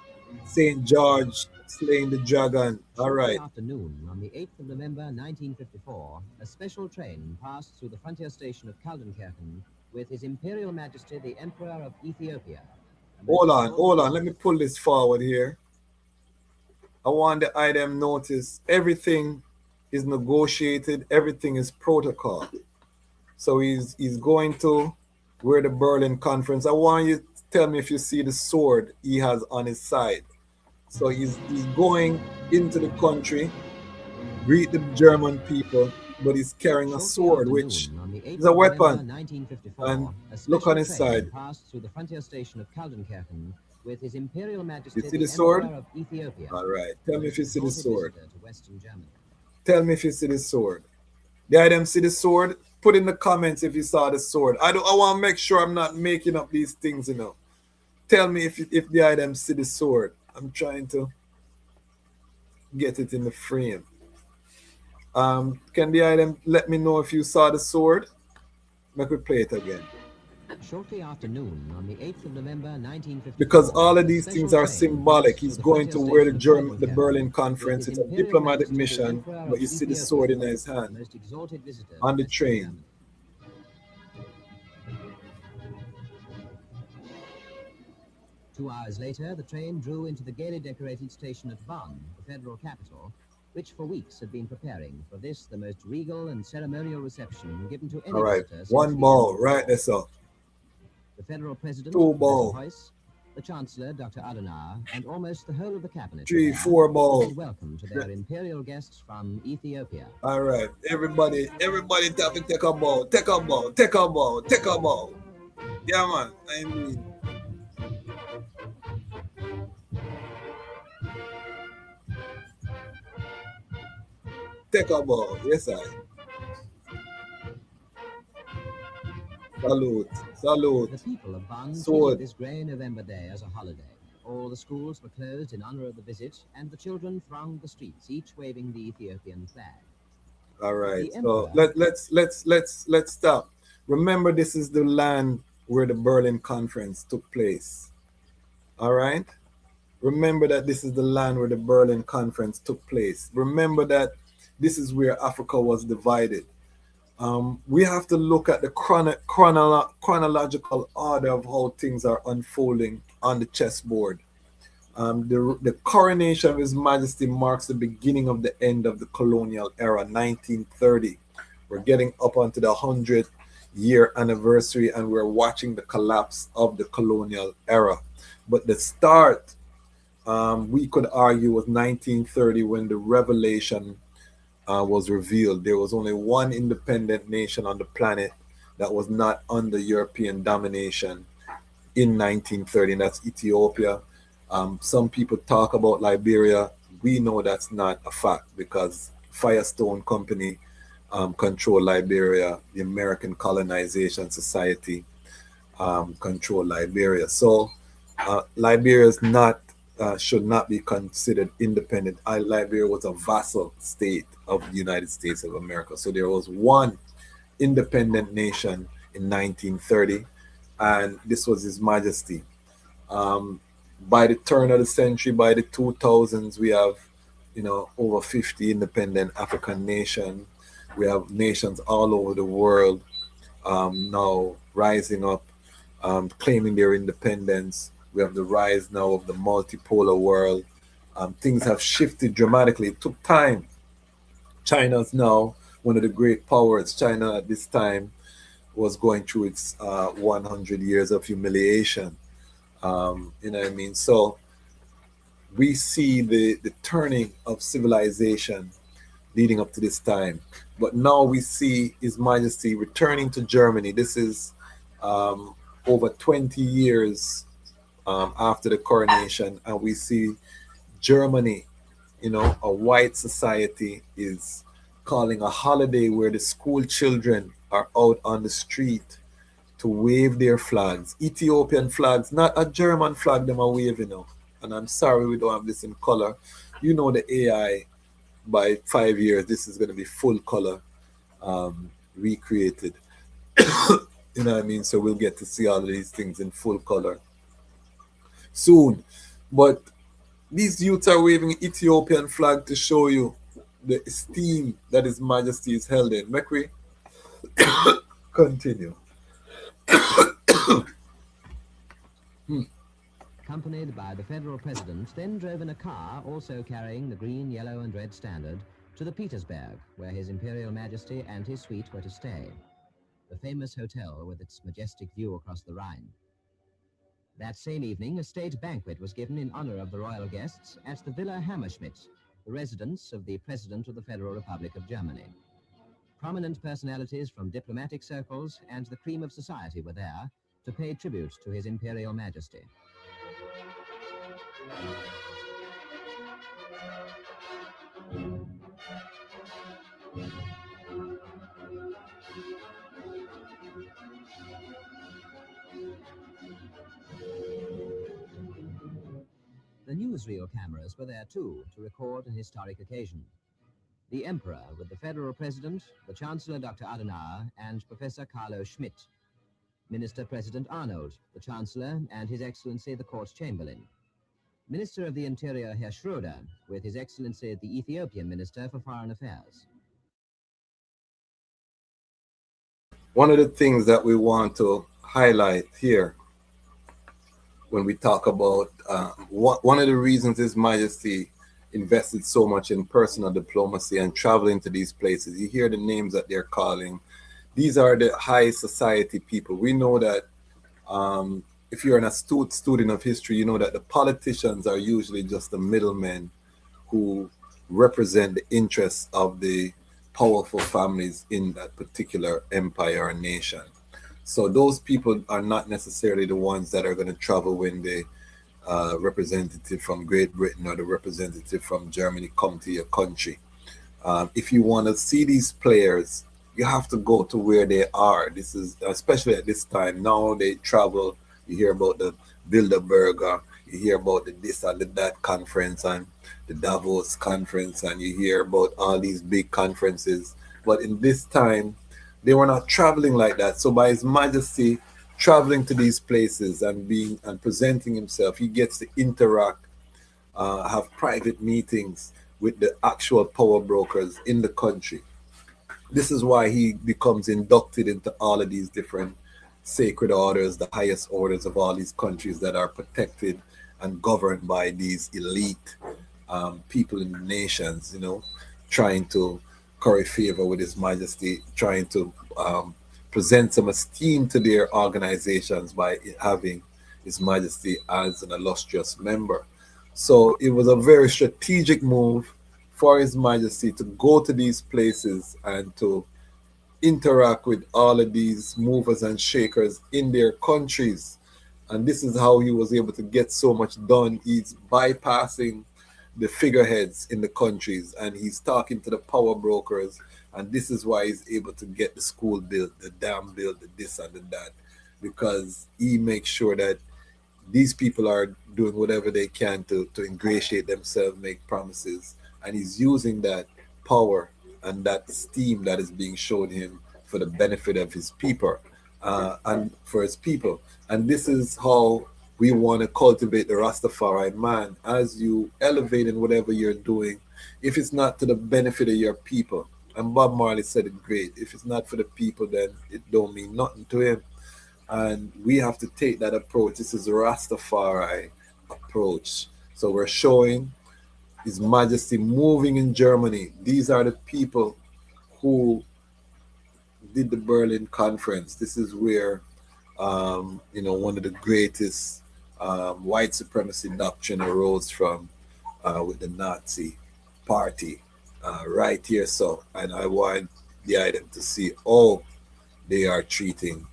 St. George slaying the dragon. All right. Afternoon, on the 8th of November 1954, a special train passed through the frontier station of Kaldenkirchen with His Imperial Majesty the Emperor of Ethiopia. Hold on. Let me pull this forward here. I want the item notice. Everything is negotiated. Everything is protocol. So he's going to where the Berlin conference. I want you to tell me if you see the sword he has on his side. So he's going into the country, greet the German people, but he's carrying a sword, which the 8th It's a of November weapon. 1954, And a look special on his train side. passed through the frontier station of Kaldenkirchen with His Imperial Majesty You see the the sword? Emperor of Ethiopia. All right. Tell me if you see the Exalted sword. visitor to Western Germany. Tell me if you see the sword. The item see the sword? Put in the comments if you saw the sword. I want to make sure I'm not making up these things, you know. Tell me if the item see the sword. I'm trying to get it in the frame. Can the item let me know if you saw the sword? Make we play it again. Shortly after noon on the 8th of November 1954, Because all of a these special things are train symbolic. passed He's through the going frontier to where station of the Berlin Kaldenkirchen conference. with It's His a Imperial diplomatic Majesty the mission, Emperor but of you see the Ethiopia, sword in his the hand most exalted visitor to on the Western train. Germany. 2 hours later, the train drew into the gaily decorated station at Bonn, the federal capital, which for weeks had been preparing for this, the most regal and ceremonial reception given to any All right. visitor since One the ball, end of right war. there, so. The federal president, 2 Professor ball. Heuss, the Chancellor, Dr. Adenauer, and almost the whole of the cabinet 3, were there 4 to ball. bid welcome to their imperial guests from Ethiopia. All right. Everybody tap to take a ball. Take a ball. Take a ball. Take a ball. Yeah, man. I mean. Take a ball. Yes, I. Salute. Salute. The people of Bonn treated Sword. this grey November day as a holiday. All the schools were closed in honor of the visit, and the children thronged the streets, each waving the Ethiopian flag. All right. The So emperor. let's stop. Remember, this is the land where the Berlin Conference took place. All right. Remember that this is the land where the Berlin Conference took place. Remember that this is where Africa was divided. We have to look at the chronological order of how things are unfolding on the chessboard. The coronation of His Majesty marks the beginning of the end of the colonial era, 1930. We're getting up onto the 100th-year anniversary, and we're watching the collapse of the colonial era. But the start, we could argue, was 1930 when the revelation was revealed. There was only one independent nation on the planet that was not under European domination in 1930, and that's Ethiopia. Some people talk about Liberia. We know that's not a fact because Firestone Company control Liberia. The American Colonization Society control Liberia. So Liberia is not should not be considered independent. Liberia was a vassal state of the United States of America. So there was one independent nation in 1930, and this was His Majesty. By the turn of the century, by the 2000s, we have, over 50 independent African nations. We have nations all over the world now rising up, claiming their independence. We have the rise now of the multipolar world. Things have shifted dramatically. It took time. China's now one of the great powers. China at this time was going through its 100 years of humiliation. You know what I mean? So we see the turning of civilization leading up to this time. But now we see His Majesty returning to Germany. This is over 20 years after the coronation, and we see Germany, a white society, is calling a holiday where the school children are out on the street to wave their flags, Ethiopian flags, not a German flag them are waving now. And I'm sorry we don't have this in color. The AI, by 5 years, this is going to be full color, recreated. You know what I mean? So we'll get to see all of these things in full color soon. But these youths are waving Ethiopian flag to show you the esteem that His Majesty is held in. Make we continue. Accompanied by the federal president, then drove in a car, also carrying the green, yellow and red standard, to the Petersberg, where His Imperial Majesty and his suite were to stay. The famous hotel with its majestic view across the Rhine. That same evening, a state banquet was given in honor of the royal guests at the Villa Hammerschmidt, the residence of the President of the Federal Republic of Germany. Prominent personalities from diplomatic circles and the cream of society were there to pay tribute to His Imperial Majesty. The newsreel cameras were there too to record an historic occasion. The Emperor with the Federal President, the Chancellor Dr. Adenauer, and Professor Carlo Schmidt. Minister President Arnold, the Chancellor, and His Excellency the Court Chamberlain. Minister of the Interior Herr Schroeder, with His Excellency the Ethiopian Minister for Foreign Affairs. One of the things that we want to highlight here when we talk about one of the reasons His Majesty invested so much in personal diplomacy and traveling to these places. You hear the names that they're calling. These are the high society people. We know that if you're an astute student of history, you know that the politicians are usually just the middlemen who represent the interests of the powerful families in that particular empire or nation. So those people are not necessarily the ones that are going to travel when the representative from Great Britain or the representative from Germany come to your country. If you want to see these players, you have to go to where they are. This is especially at this time. Now they travel. You hear about the Bilderberger, you hear about the this and the that conference and the Davos conference, and you hear about all these big conferences. But in this time, they were not traveling like that. So by His Majesty traveling to these places and being and presenting himself, he gets to interact, have private meetings with the actual power brokers in the country. This is why he becomes inducted into all of these different sacred orders, the highest orders of all these countries that are protected and governed by these elite people in the nations, you know, trying to curry favor with His Majesty, trying to present some esteem to their organizations by having His Majesty as an illustrious member. So it was a very strategic move for His Majesty to go to these places and to interact with all of these movers and shakers in their countries. And this is how he was able to get so much done. He's bypassing the figureheads in the countries and he's talking to the power brokers. And this is why he's able to get the school built, the dam built, the this and the that, because he makes sure that these people are doing whatever they can to ingratiate themselves, make promises. And he's using that power and that esteem that is being shown him for the benefit of his people and for his people. And this is how we want to cultivate the Rastafari man. As you elevate in whatever you're doing, if it's not to the benefit of your people, and Bob Marley said it great, if it's not for the people, then it don't mean nothing to him. And we have to take that approach. This is a Rastafari approach. So we're showing His Majesty moving in Germany. These are the people who did the Berlin Conference. This is where, one of the greatest white supremacy doctrine arose from with the Nazi party right here. So, and I want the item to see how they are treating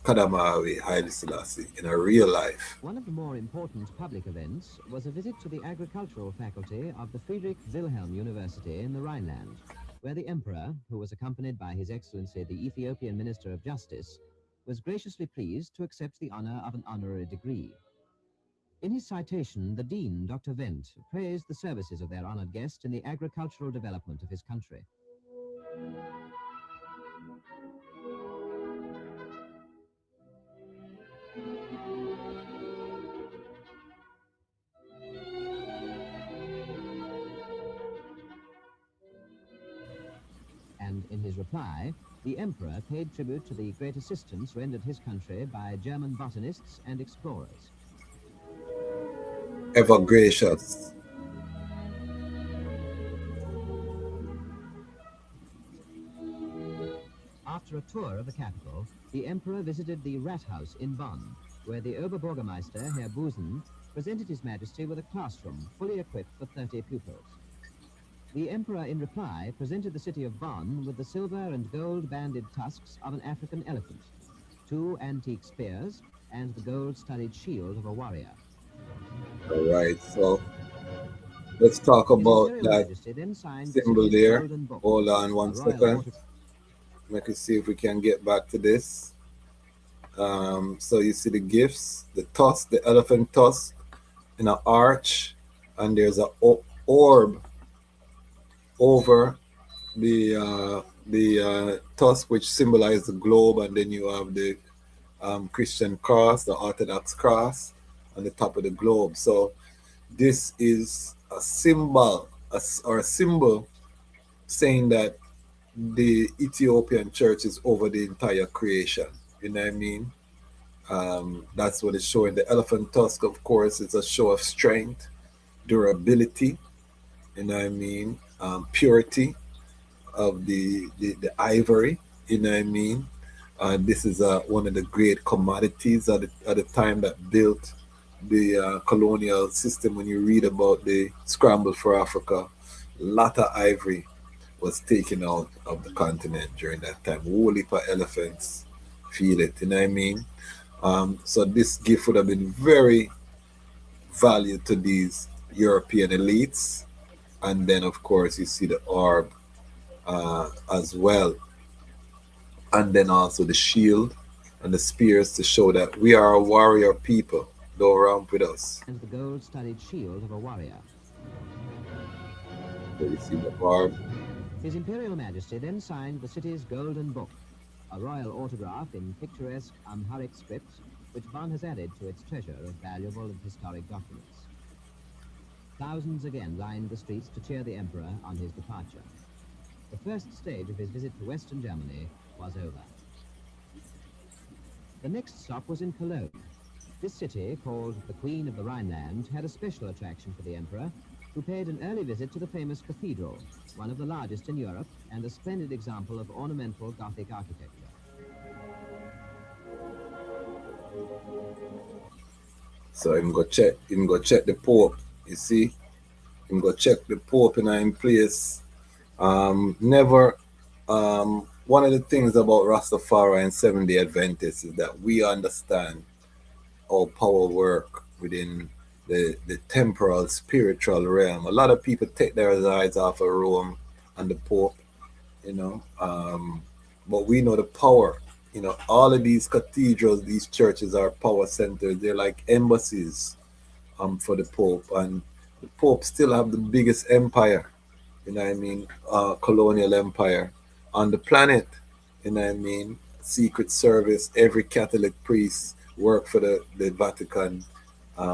Kadamawi Haile Selassie in a real life. One of the more important public events was a visit to the agricultural faculty of the Friedrich Wilhelm University in the Rhineland, where the Emperor, who was accompanied by His Excellency the Ethiopian Minister of Justice, was graciously pleased to accept the honor of an honorary degree. In his citation, the Dean, Dr. Wendt, praised the services of their honored guest in the agricultural development of his country. And in his reply, the Emperor paid tribute to the great assistance rendered his country by German botanists and explorers. Ever gracious. After a tour of the capital, the Emperor visited the Rathaus in Bonn, where the Oberbürgermeister, Herr Busen, presented His Majesty with a classroom fully equipped for 30 pupils. The emperor, in reply, presented the city of Bonn with the silver and gold-banded tusks of an African elephant, 2 antique spears, and the gold-studded shield of a warrior. All right, so let's talk His about Imperial that Majesty then signed the symbol city's there. golden book, Hold on a one royal second. auto. Let me see if we can get back to this. So you see the gifts, the tusk, the elephant tusk in an arch, and there's a orb over the tusk, which symbolizes the globe, and then you have the Christian cross, the Orthodox cross, on the top of the globe. So this is a symbol, or a symbol saying that the Ethiopian church is over the entire creation. You know what I mean? That's what it's showing. The elephant tusk, of course, is a show of strength, durability, you know what I mean? Purity of the ivory, you know what I mean? This is one of the great commodities at the time that built the colonial system. When you read about the scramble for Africa, a lot of ivory was taken out of the continent during that time. Whole heap of elephants feel it, you know what I mean? So this gift would have been very valued to these European elites. And then, of course, you see the orb as well. And then also the shield and the spears to show that we are a warrior people. Don't ramp with us. And the gold-studded shield of a warrior. So you see the orb. His Imperial Majesty then signed the city's golden book, a royal autograph in picturesque Amharic script, which Bonn has added to its treasure of valuable and historic documents. Thousands again lined the streets to cheer the emperor on his departure. The first stage of his visit to Western Germany was over. The next stop was in Cologne. This city, called the Queen of the Rhineland, had a special attraction for the emperor, who paid an early visit to the famous cathedral, one of the largest in Europe and a splendid example of ornamental Gothic architecture. So him go check the Pope, you see? Him go check the Pope in place. Never one of the things about Rastafari and Seventh-day Adventists is that we understand how power work within the temporal spiritual realm. A lot of people take their eyes off of Rome and the Pope, you know, but we know the power. You know, all of these cathedrals, these churches are power centers. They're like embassies for the Pope, and the Pope still have the biggest empire, you know what I mean, colonial empire on the planet, you know what I mean. Secret Service, every Catholic priest work for the Vatican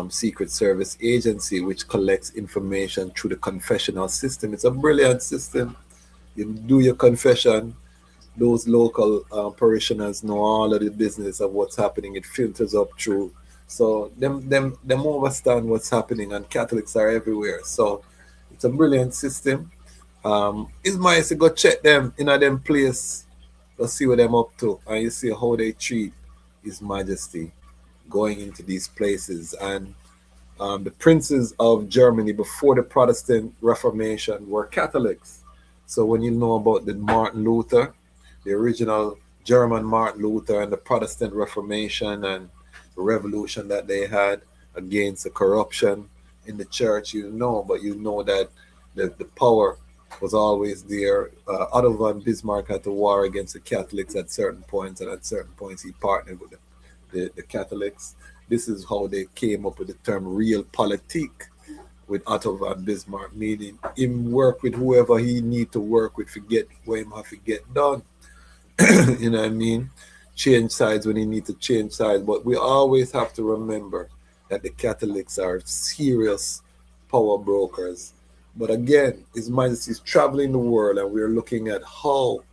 Secret Service agency, which collects information through the confessional system. It's a brilliant system. You do your confession, those local parishioners know all of the business of what's happening. It filters up through. So them understand what's happening, and Catholics are everywhere. So it's a brilliant system. It's nice to go check them in a them place, go see what them up to, and you see how they treat His Majesty going into these places. And the princes of Germany before the Protestant Reformation were Catholics. So when you know about the Martin Luther, the original German Martin Luther, and the Protestant Reformation and the revolution that they had against the corruption in the church, you know, but you know that the power was always there. Otto von Bismarck had to war against the Catholics at certain points, and at certain points he partnered with the Catholics. This is how they came up with the term realpolitik with Otto von Bismarck, meaning him work with whoever he need to work with, forget what him have to get done. You know what I mean? Change sides when he need to change sides. But we always have to remember that the Catholics are serious power brokers. But again, His Majesty is traveling the world, and we're looking at how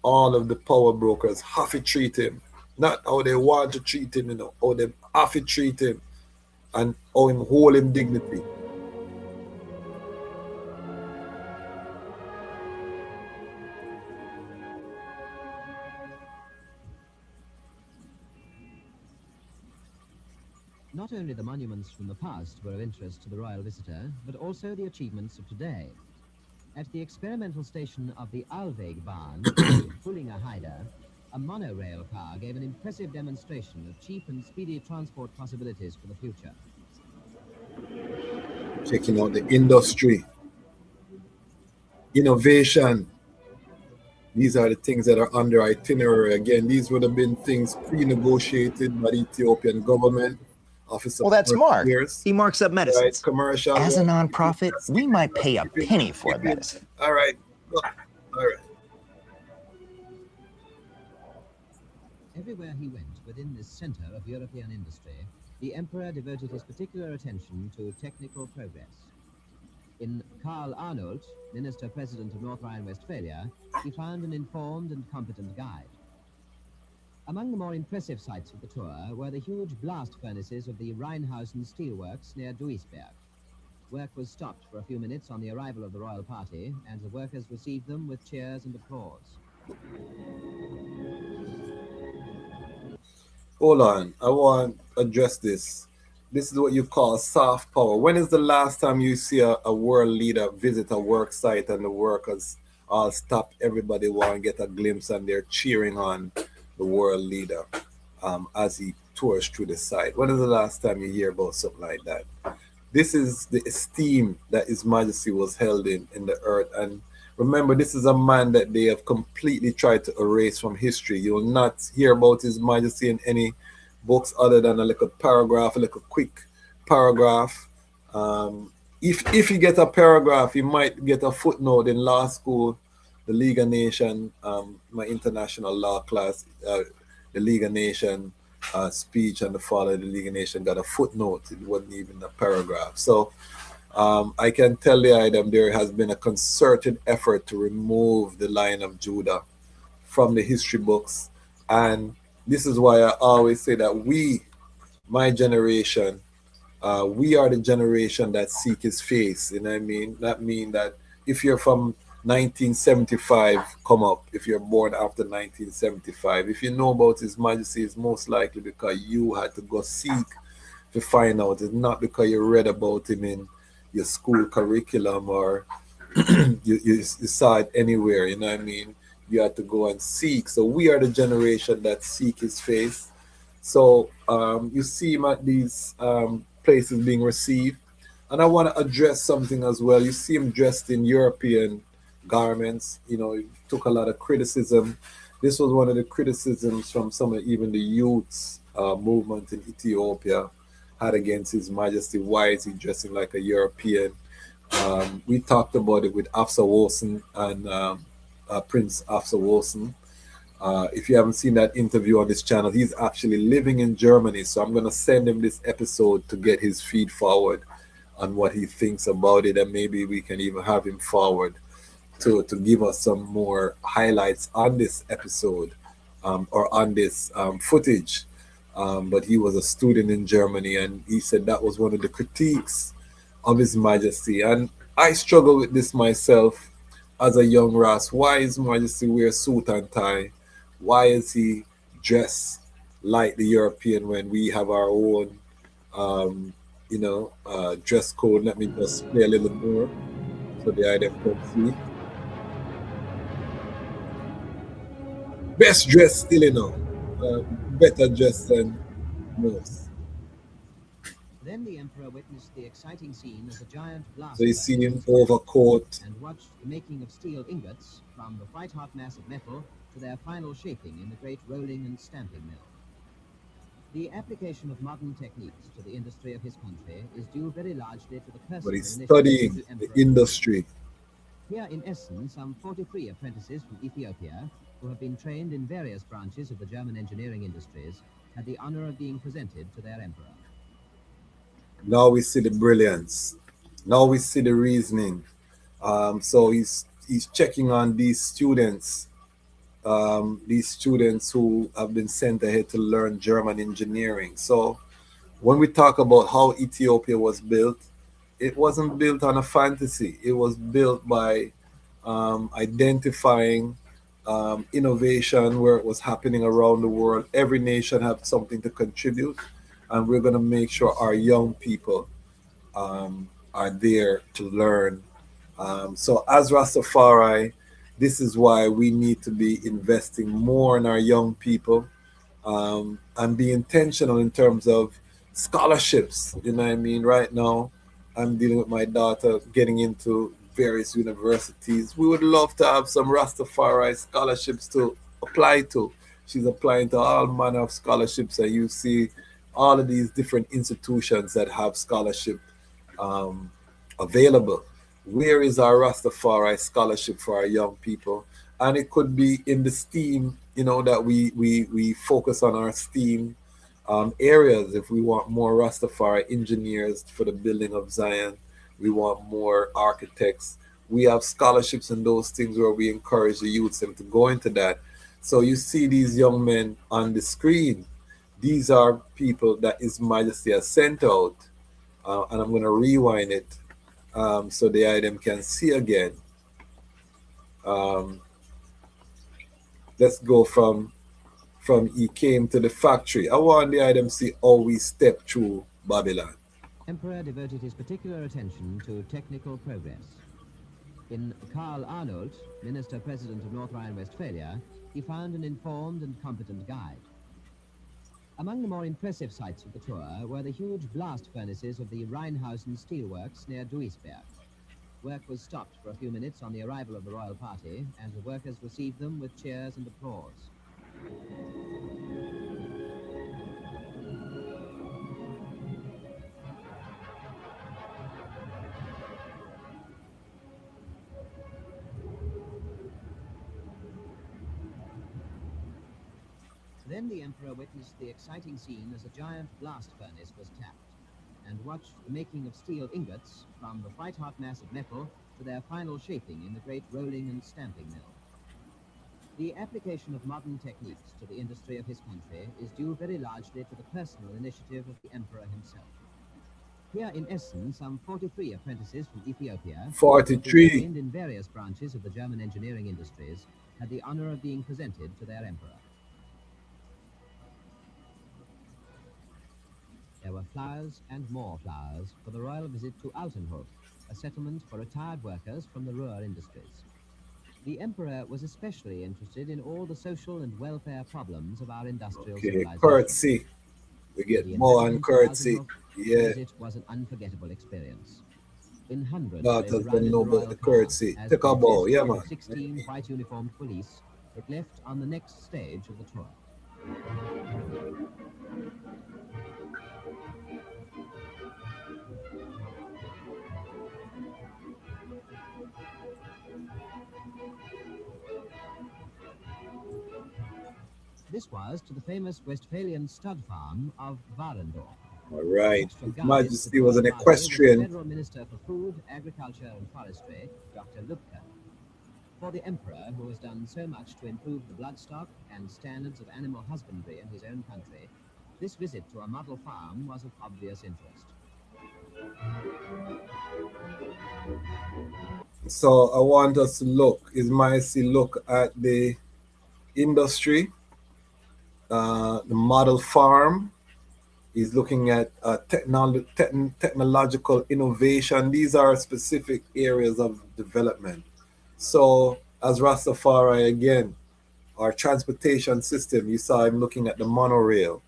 all of the power brokers have to treat him. Not how they want to treat him, you know, how they have to treat him, and how him hold him dignity. Not only the monuments from the past were of interest to the royal visitor, but also the achievements of today. At the experimental station of the Alvegbahn in Fullinger Heide, a monorail car gave an impressive demonstration of cheap and speedy transport possibilities for the future. Checking out the industry, innovation. These are the things that are under itinerary. Again, these would have been things pre-negotiated by the Ethiopian government, Office of Well, that's Foreign Mark. Affairs, He marks up right? medicines. Commercial. As a Right? nonprofit, we might pay a penny for a medicine. All right. All right. Everywhere he went within this center of European industry, the emperor devoted his particular attention to technical progress. In Karl Arnold, Minister-President of North Rhine-Westphalia, he found an informed and competent guide. Among the more impressive sights of the tour were the huge blast furnaces of the Rheinhausen steelworks near Duisberg. Work was stopped for a few minutes on the arrival of the royal party, and the workers received them with cheers and applause. Hold on. I want to address this. This is what you call soft power. When is the last time you see a world leader visit a work site and the workers all stop, everybody want to get a glimpse and they're cheering on the world leader as he tours through the site? When is the last time you hear about something like that? This is the esteem that His Majesty was held in the earth. And remember, this is a man that they have completely tried to erase from history. You will not hear about His Majesty in any books other than a little paragraph, a little quick paragraph. If you get a paragraph, you might get a footnote in law school, the League of Nations, my international law class, the League of Nations speech and the fall of the League of Nations got a footnote. It wasn't even a paragraph. So I can tell the item there has been a concerted effort to remove the Lion of Judah from the history books. And this is why I always say that we, my generation, we are the generation that seek his face. You know what I mean? That means that if you're from 1975, come up. If you're born after 1975, if you know about His Majesty, it's most likely because you had to go seek to find out. It's not because you read about him in your school curriculum or you saw it anywhere. You know what I mean? You had to go and seek. So we are the generation that seek his face. So you see him at these places being received. And I want to address something as well. You see him dressed in European garments. You know, it took a lot of criticism. This was one of the criticisms from some of even the youths movement in Ethiopia had against His Majesty. Why is he dressing like a European? We talked about it with Afsa Wilson and Prince Afsa Wilson. If you haven't seen that interview on this channel, he's actually living in Germany. So I'm going to send him this episode to get his feed forward on what he thinks about it. And maybe we can even have him forward to give us some more highlights on this episode or on this footage. But he was a student in Germany, and he said that was one of the critiques of His Majesty. And I struggle with this myself as a young Ras. Why His Majesty wear suit and tie? Why is he dressed like the European when we have our own, dress code? Let me just play a little more so the item can see. Best dressed still, better dressed than most. Then the emperor witnessed the exciting scene of the giant blast. So you see him overcoat. And watched the making of steel ingots from the white-hot mass of metal to their final shaping in the great rolling and stamping mill. The application of modern techniques to the industry of his country is due very largely to the personal But he's initiative studying of the the emperor. industry. Here in Essen, some 43 apprentices from Ethiopia, who have been trained in various branches of the German engineering industries, had the honor of being presented to their emperor. Now we see the brilliance. Now we see the reasoning. So he's checking on these students who have been sent ahead to learn German engineering. So when we talk about how Ethiopia was built, it wasn't built on a fantasy. It was built by identifying innovation where it was happening around the world. Every nation had something to contribute, and we're going to make sure our young people are there to learn So as Rastafari, this is why we need to be investing more in our young people, and be intentional in terms of scholarships. You know what I mean? Right now, I'm dealing with my daughter getting into various universities. We would love to have some Rastafari scholarships to apply to. She's applying to all manner of scholarships, and you see all of these different institutions that have scholarship um, available. Where is our Rastafari scholarship for our young people? And it could be in the STEAM, that we focus on our STEAM areas. If we want more Rastafari engineers for the building of Zion, we want more architects. We have scholarships and those things where we encourage the youths them to go into that. So you see these young men on the screen. These are people that His Majesty has sent out, and I'm going to rewind it so the item can see again. Let's go from he came to the factory. I want the item to see how we step through Babylon. Emperor devoted his particular attention to technical progress. In Karl Arnold, Minister-President of North Rhine-Westphalia, he found an informed and competent guide. Among the more impressive sights of the tour were the huge blast furnaces of the Rheinhausen steelworks near Duisberg. Work was stopped for a few minutes on the arrival of the royal party, and the workers received them with cheers and applause. Then the emperor witnessed the exciting scene as a giant blast furnace was tapped, and watched the making of steel ingots from the white-hot mass of metal to their final shaping in the great rolling and stamping mill. The application of modern techniques to the industry of his country is due very largely to the personal initiative of the emperor himself. Here in Essen, some 43 apprentices from Ethiopia, 43, trained in various branches of the German engineering industries, had the honor of being presented to their emperor. There were flowers and more flowers for the royal visit to Altenhof, a settlement for retired workers from the Ruhr industries. The emperor was especially interested in all the social and welfare problems of our industrial civilization. Courtesy. We get more on courtesy. The visit was an unforgettable experience. In hundreds, daughters don't know about the courtesy. Take a bow, yeah man. 16 white uniformed police, it left on the next stage of the tour. This was to the famous Westphalian stud farm of Warendorf. All right. His Majesty was an equestrian. Federal Minister for Food, Agriculture and Forestry, Dr. Lupke. For the emperor, who has done so much to improve the bloodstock and standards of animal husbandry in his own country, this visit to a model farm was of obvious interest. So I want us to look, His Majesty look at the industry, the model farm. He's looking at technological innovation. These are specific areas of development. So as Rastafari, again, our transportation system, you saw him looking at the monorail,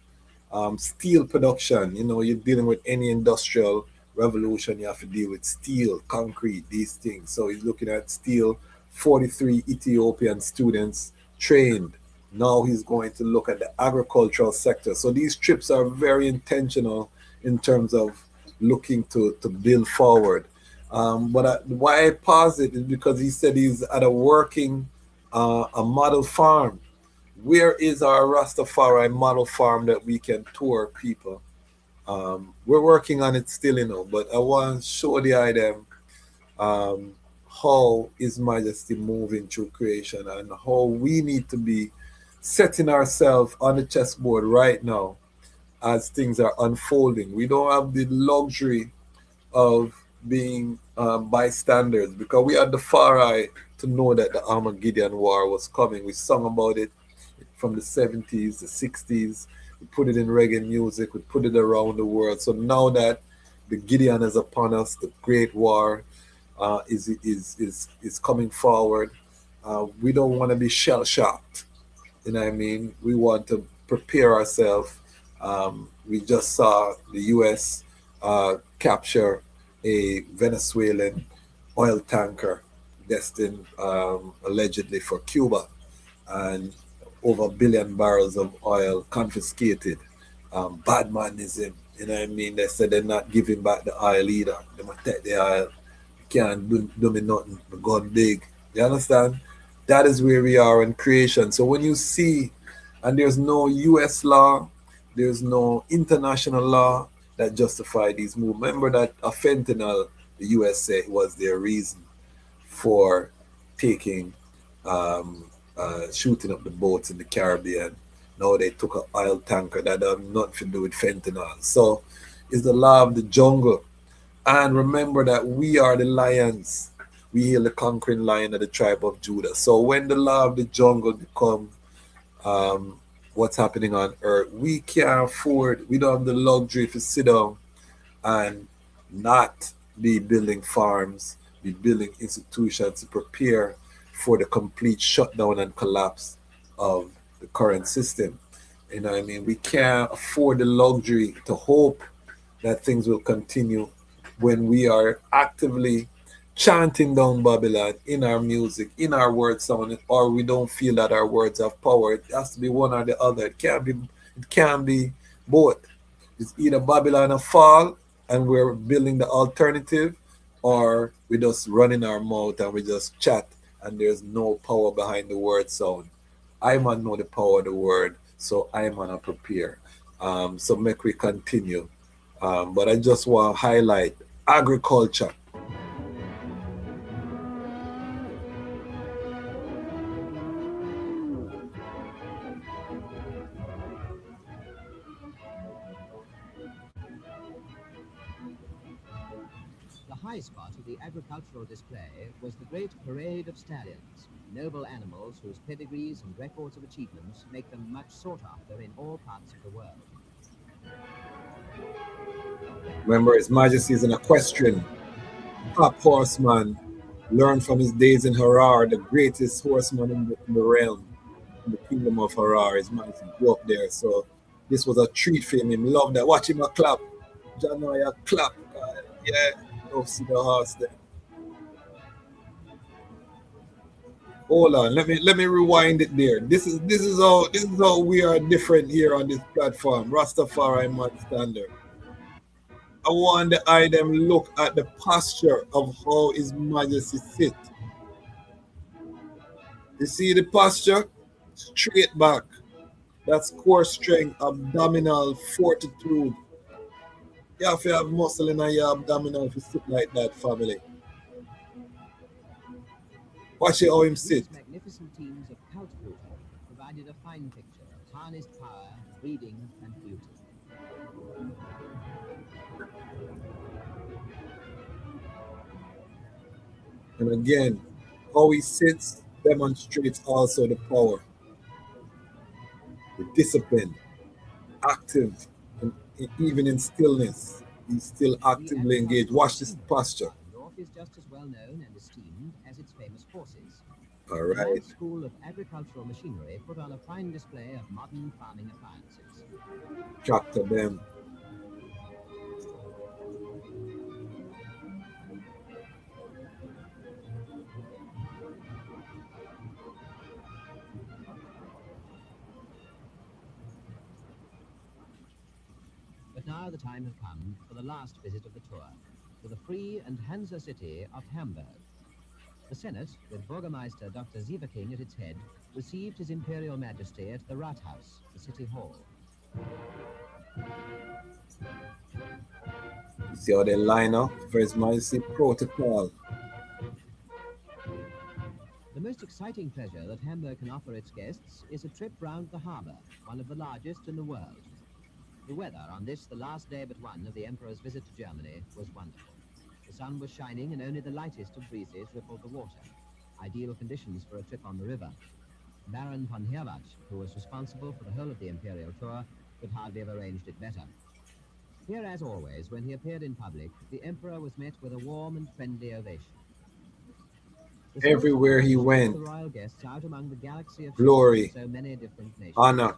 steel production. You're dealing with any industrial revolution, you have to deal with steel, concrete, these things. So he's looking at steel, 43 Ethiopian students trained. Now he's going to look at the agricultural sector. So these trips are very intentional in terms of looking to build forward. But why I pause it is because he said he's at a working, a model farm. Where is our Rastafari model farm that we can tour people? We're working on it still, but I want to show the item how His Majesty moving through creation and how we need to be setting ourselves on the chessboard right now as things are unfolding. We don't have the luxury of being bystanders because we had the far eye to know that the Armageddon War was coming. We sung about it from the 70s, the 60s. We put it in reggae music. We put it around the world. So now that the Gideon is upon us, the Great War, is coming forward. We don't want to be shell shocked. You know what I mean? We want to prepare ourselves. We just saw the U.S. Capture a Venezuelan oil tanker destined allegedly for Cuba, and over 1 billion barrels of oil confiscated. Bad manism, you know what I mean? They said they're not giving back the oil either. They must take the oil. You can't do me nothing. The gun big. You understand? That is where we are in creation. So when you see, and there's no U.S. law, there's no international law that justify these moves. Remember that fentanyl, the U.S. said was their reason for taking, shooting up the boats in the Caribbean. Now they took an oil tanker that have nothing to do with fentanyl. So it's the law of the jungle. And remember that we are the lions. We hail the conquering lion of the tribe of Judah. So when the law of the jungle become what's happening on earth, we can't afford, we don't have the luxury to sit down and not be building farms, be building institutions to prepare for the complete shutdown and collapse of the current system. You know what I mean? We can't afford the luxury to hope that things will continue when we are actively chanting down Babylon in our music, in our word sound, or we don't feel that our words have power. It has to be one or the other. It can't be both. It's either Babylon a fall and we're building the alternative, or we just run in our mouth and we just chat and there's no power behind the word sound. I man know the power of the word, so I man prepare. So make we continue. But I just want to highlight agriculture. The high spot of the agricultural display was the great parade of stallions, noble animals whose pedigrees and records of achievements make them much sought after in all parts of the world. Remember, His Majesty is an equestrian, top horseman, learned from his days in Harar, the greatest horseman in the realm, in the kingdom of Harar. His Majesty grew up there, so this was a treat for him. He loved that. Watch him a clap. Janaya clap. Yeah, love see the horse there. Hold on, let me rewind it there. This is how we are different here on this platform. Rastafari Man Standard. I want the eye them look at the posture of how His Majesty sit. You see the posture? Straight back. That's core strength, abdominal fortitude. You have to have muscle in your abdominal to sit like that, family. Watch it how him sit. These magnificent teams of cultivator provided a fine picture of harnessed power, breeding, and beauty. And again, how he sits demonstrates also the power, the discipline, active, and even in stillness, he's still actively engaged. Watch this posture. North is just as well known and esteemed as its famous horses. All The right. Grand School of Agricultural Machinery put on a fine display of modern farming appliances. Tractor them. But now the time had come for the last visit of the tour, to the free and Hansa city of Hamburg. The Senate, with Burgermeister Dr. Sieverking at its head, received His Imperial Majesty at the Rathaus, the city hall. See how they line up for His Majesty protocol. The most exciting pleasure that Hamburg can offer its guests is a trip round the harbour, one of the largest in the world. The weather on this, the last day but one of the Emperor's visit to Germany, was wonderful. The sun was shining and only the lightest of breezes rippled the water. Ideal conditions for a trip on the river. Baron von Herwarth, who was responsible for the whole of the imperial tour, could hardly have arranged it better. Here, as always, when he appeared in public, the Emperor was met with a warm and friendly ovation. The everywhere he sent went. the royal guests out among the galaxy of Glory, ships of so many different nations. honor,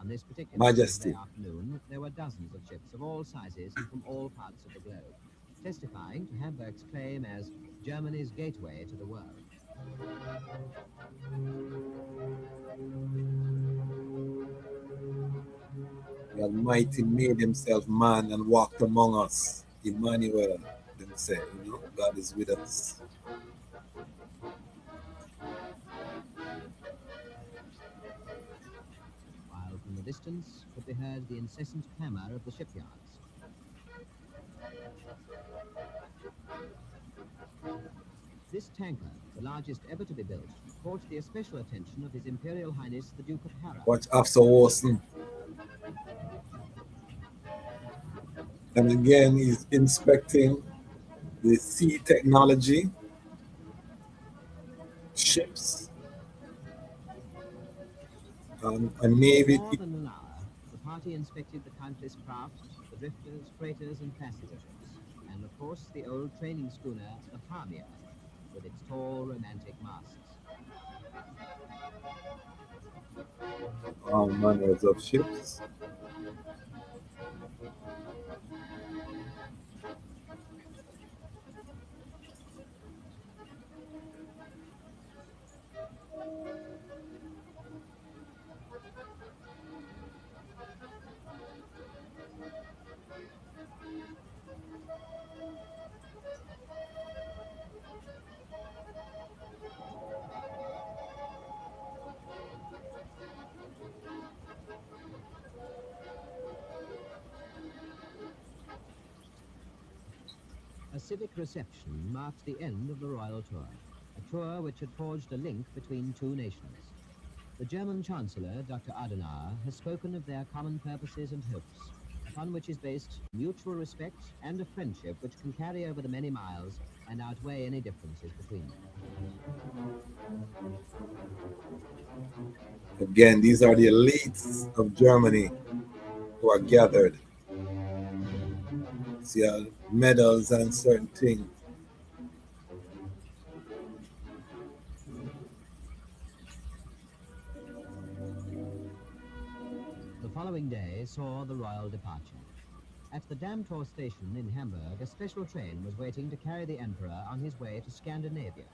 On this particular majesty. Tuesday afternoon, there were dozens of ships of all sizes and from all parts of the globe, testifying to Hamburg's claim as Germany's gateway to the world. The Almighty made himself man and walked among us. Emmanuel, them say, God is with us. While from the distance could be heard the incessant clamour of the shipyards. This tanker, the largest ever to be built, caught the especial attention of His Imperial Highness the Duke of Harrah. Watch After Wilson. And again, he's inspecting the sea technology, ships, a navy. For more than an hour, the party inspected the countless craft, the drifters, freighters, and passenger ships, and of course the old training schooner, the Pamir, with its tall, romantic masts. All manners of ships. A civic reception marked the end of the royal tour, a tour which had forged a link between two nations. The German Chancellor, Dr. Adenauer, has spoken of their common purposes and hopes, upon which is based mutual respect and a friendship which can carry over the many miles and outweigh any differences between them. Again, these are the elites of Germany who are gathered. See, medals and certain things. The following day saw the royal departure. At the Damtor station in Hamburg, a special train was waiting to carry the Emperor on his way to Scandinavia.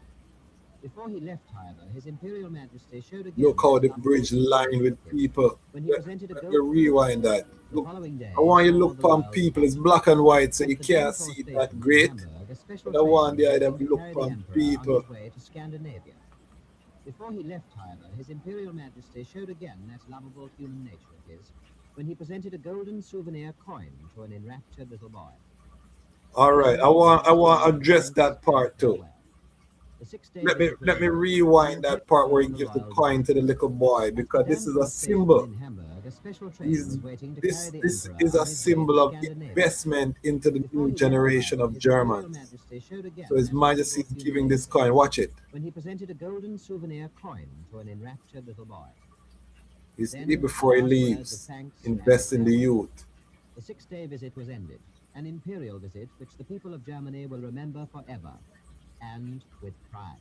Before he left, however, His Imperial Majesty showed again... Look how the bridge lined with people. Let me rewind that. Look, I want you to look upon people. It's black and white, so you can't see that great. But I want the idea to look upon people. Before he left, however, His Imperial Majesty showed again that lovable human nature of his, when he presented a golden souvenir coin to an enraptured little boy. All right, I want to address that part too. Let me rewind that part where he gives the coin to the little boy, because this is a symbol. This is a symbol of investment into the new generation of Germans. So His Majesty is giving this coin. Watch it. When he presented a golden souvenir coin to an enraptured little boy. He's before he leaves, invest in the youth. The 6-day visit was ended, an imperial visit which the people of Germany will remember forever, and with pride.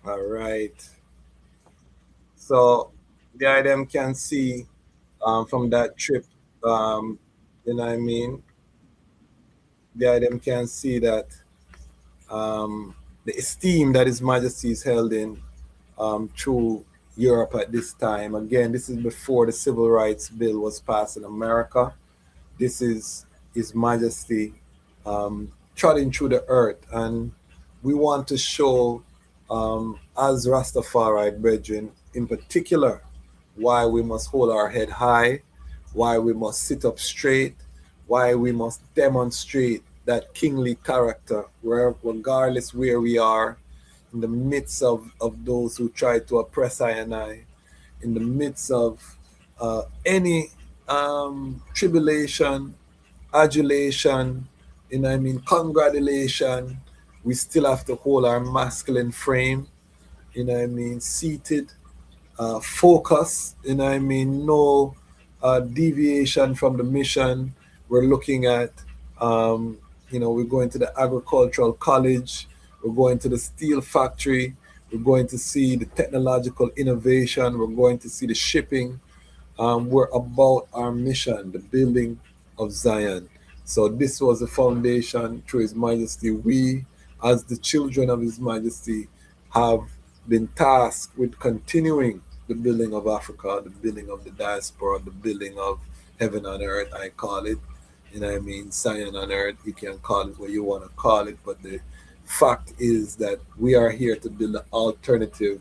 All right. So the item can see from that trip, you know what I mean? The item can see that the esteem that His Majesty is held in through Europe at this time. Again, this is before the Civil Rights Bill was passed in America. This is His Majesty trotting through the earth, and we want to show as Rastafari brethren in particular why we must hold our head high, why we must sit up straight, why we must demonstrate that kingly character regardless where we are, in the midst of those who try to oppress I and I, in the midst of any tribulation, adulation, congratulation, we still have to hold our masculine frame, seated, focus, no deviation from the mission. We're looking at, we're going to the agricultural college, we're going to the steel factory, we're going to see the technological innovation, we're going to see the shipping. We're about our mission, the building of Zion. So this was the foundation through His Majesty. We, as the children of His Majesty, have been tasked with continuing the building of Africa, the building of the diaspora, the building of heaven on earth, I call it. Zion on earth, you can call it what you want to call it, but the fact is that we are here to build an alternative.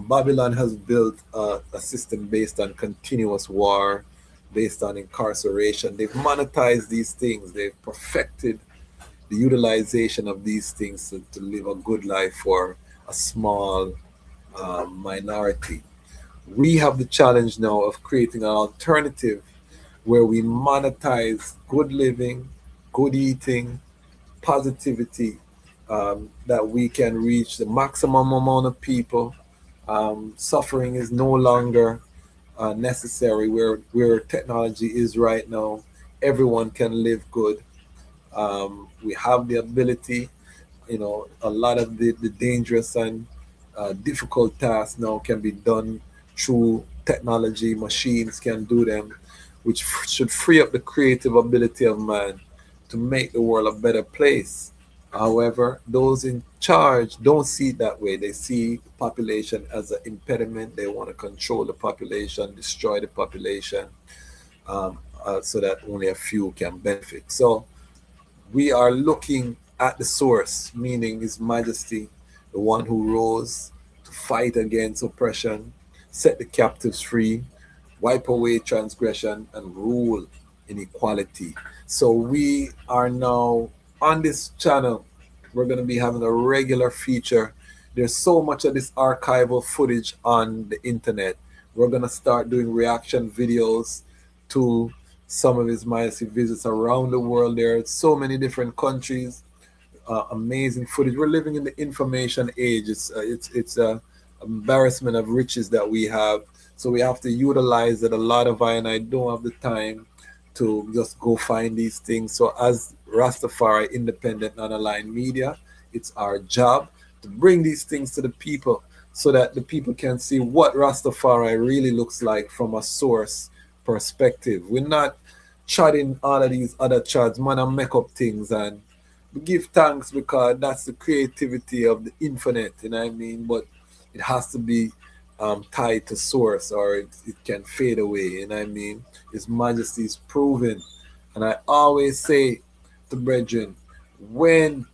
Babylon has built a system based on continuous war, based on incarceration. They've monetized these things. They've perfected the utilization of these things to live a good life for a small minority. We have the challenge now of creating an alternative where we monetize good living, good eating, positivity, that we can reach the maximum amount of people. Suffering is no longer necessary where technology is right now. Everyone can live good. We have the ability, a lot of the dangerous and difficult tasks now can be done through technology. Machines can do them, which should free up the creative ability of man to make the world a better place. However, those in charge don't see it that way. They see the population as an impediment. They want to control the population, destroy the population, so that only a few can benefit. So we are looking at the source, meaning His Majesty, the one who rose to fight against oppression, set the captives free, wipe away transgression, and rule in equality. So we are now on this channel. We're going to be having a regular feature. There's so much of this archival footage on the internet. We're going to start doing reaction videos to some of His Majesty visits around the world. There are so many different countries, amazing footage. We're living in the information age. It's a embarrassment of riches that we have. So we have to utilize it. A lot of I don't have the time to just go find these things. So as Rastafari independent non-aligned media, it's our job to bring these things to the people so that the people can see what Rastafari really looks like from a source perspective. We're not chatting all of these other chats, man, and make up things, and we give thanks because that's the creativity of the infinite, but it has to be tied to source, or it can fade away. His Majesty is proven, and I always say to brethren, when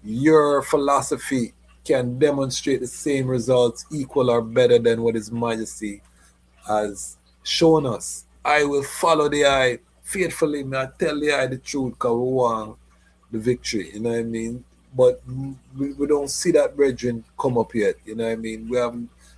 your philosophy can demonstrate the same results, equal or better than what His Majesty has shown us, I will follow the eye faithfully. I tell the eye the truth because we want the victory. But we don't see that brethren come up yet. We have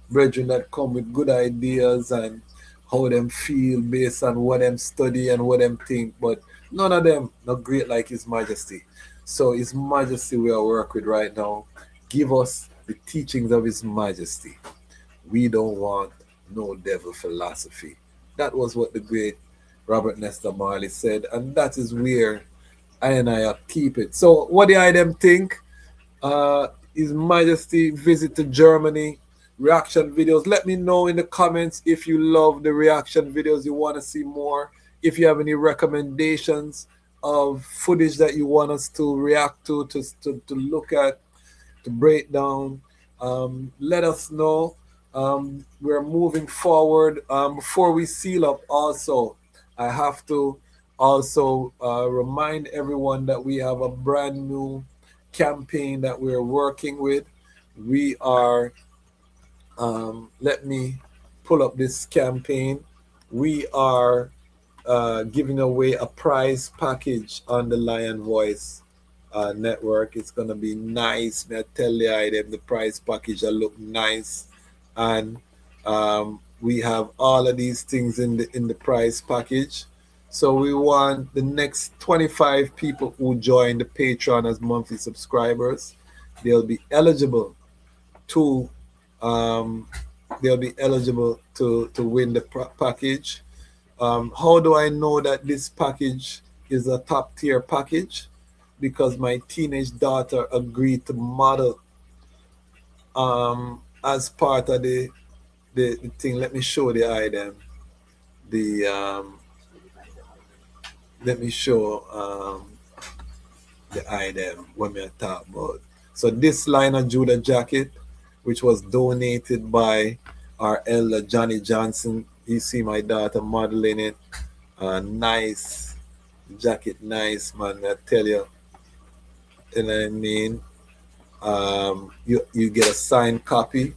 brethren that come with good ideas and how them feel based on what them study and what them think, but none of them not great like His Majesty. So His Majesty we are working with right now. Give us the teachings of His Majesty. We don't want no devil philosophy. That was what the great Robert Nesta Marley said, and that is where I keep it. So what do I them think? His Majesty visit to Germany, reaction videos. Let me know in the comments if you love the reaction videos, you want to see more. If you have any recommendations of footage that you want us to react to look at, to break down, let us know. We're moving forward. Before we seal up also, I have to also remind everyone that we have a brand new campaign that we're working with. We are, let me pull up this campaign. We are giving away a prize package on the Lion Voice network. It's gonna be nice. Me I tell you, the price package will look nice, and we have all of these things in the price package. So we want the next 25 people who join the Patreon as monthly subscribers. They'll be eligible to win the package. How do I know that this package is a top tier package? Because my teenage daughter agreed to model as part of the thing. Let me show the item. Let me show the item when we talk about. So this liner Judah jacket, which was donated by our elder Johnny Johnson. You see my daughter modeling it. Nice jacket, nice man. I tell you, you know what I mean. You get a signed copy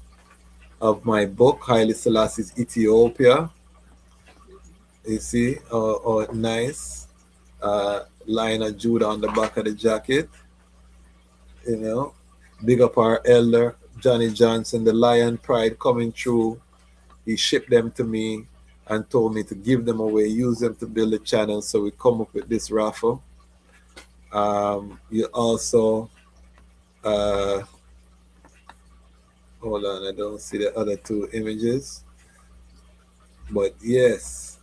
of my book, Haile Selassie I Ethiopia. You see, nice line of Judah on the back of the jacket. You know, big up our elder Johnny Johnson, the Lion Pride coming through. He shipped them to me and told me to give them away, use them to build a channel. So we come up with this raffle. You also, hold on, I don't see the other two images. But yes,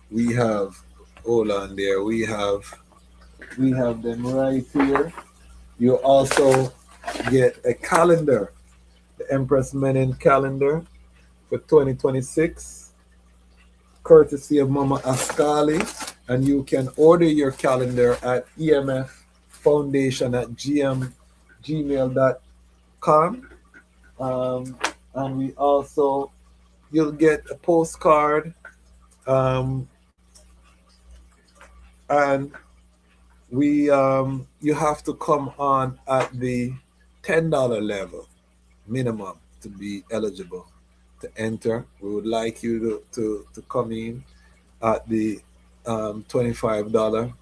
we have, hold on there, we have them right here. You also get a calendar, the Empress Menen calendar for 2026, courtesy of Mama Ascali. And you can order your calendar at emffoundation@gmail.com. And we also, you'll get a postcard, and you have to come on at the $10 level minimum to be eligible to enter. We would like you to come in at the $25,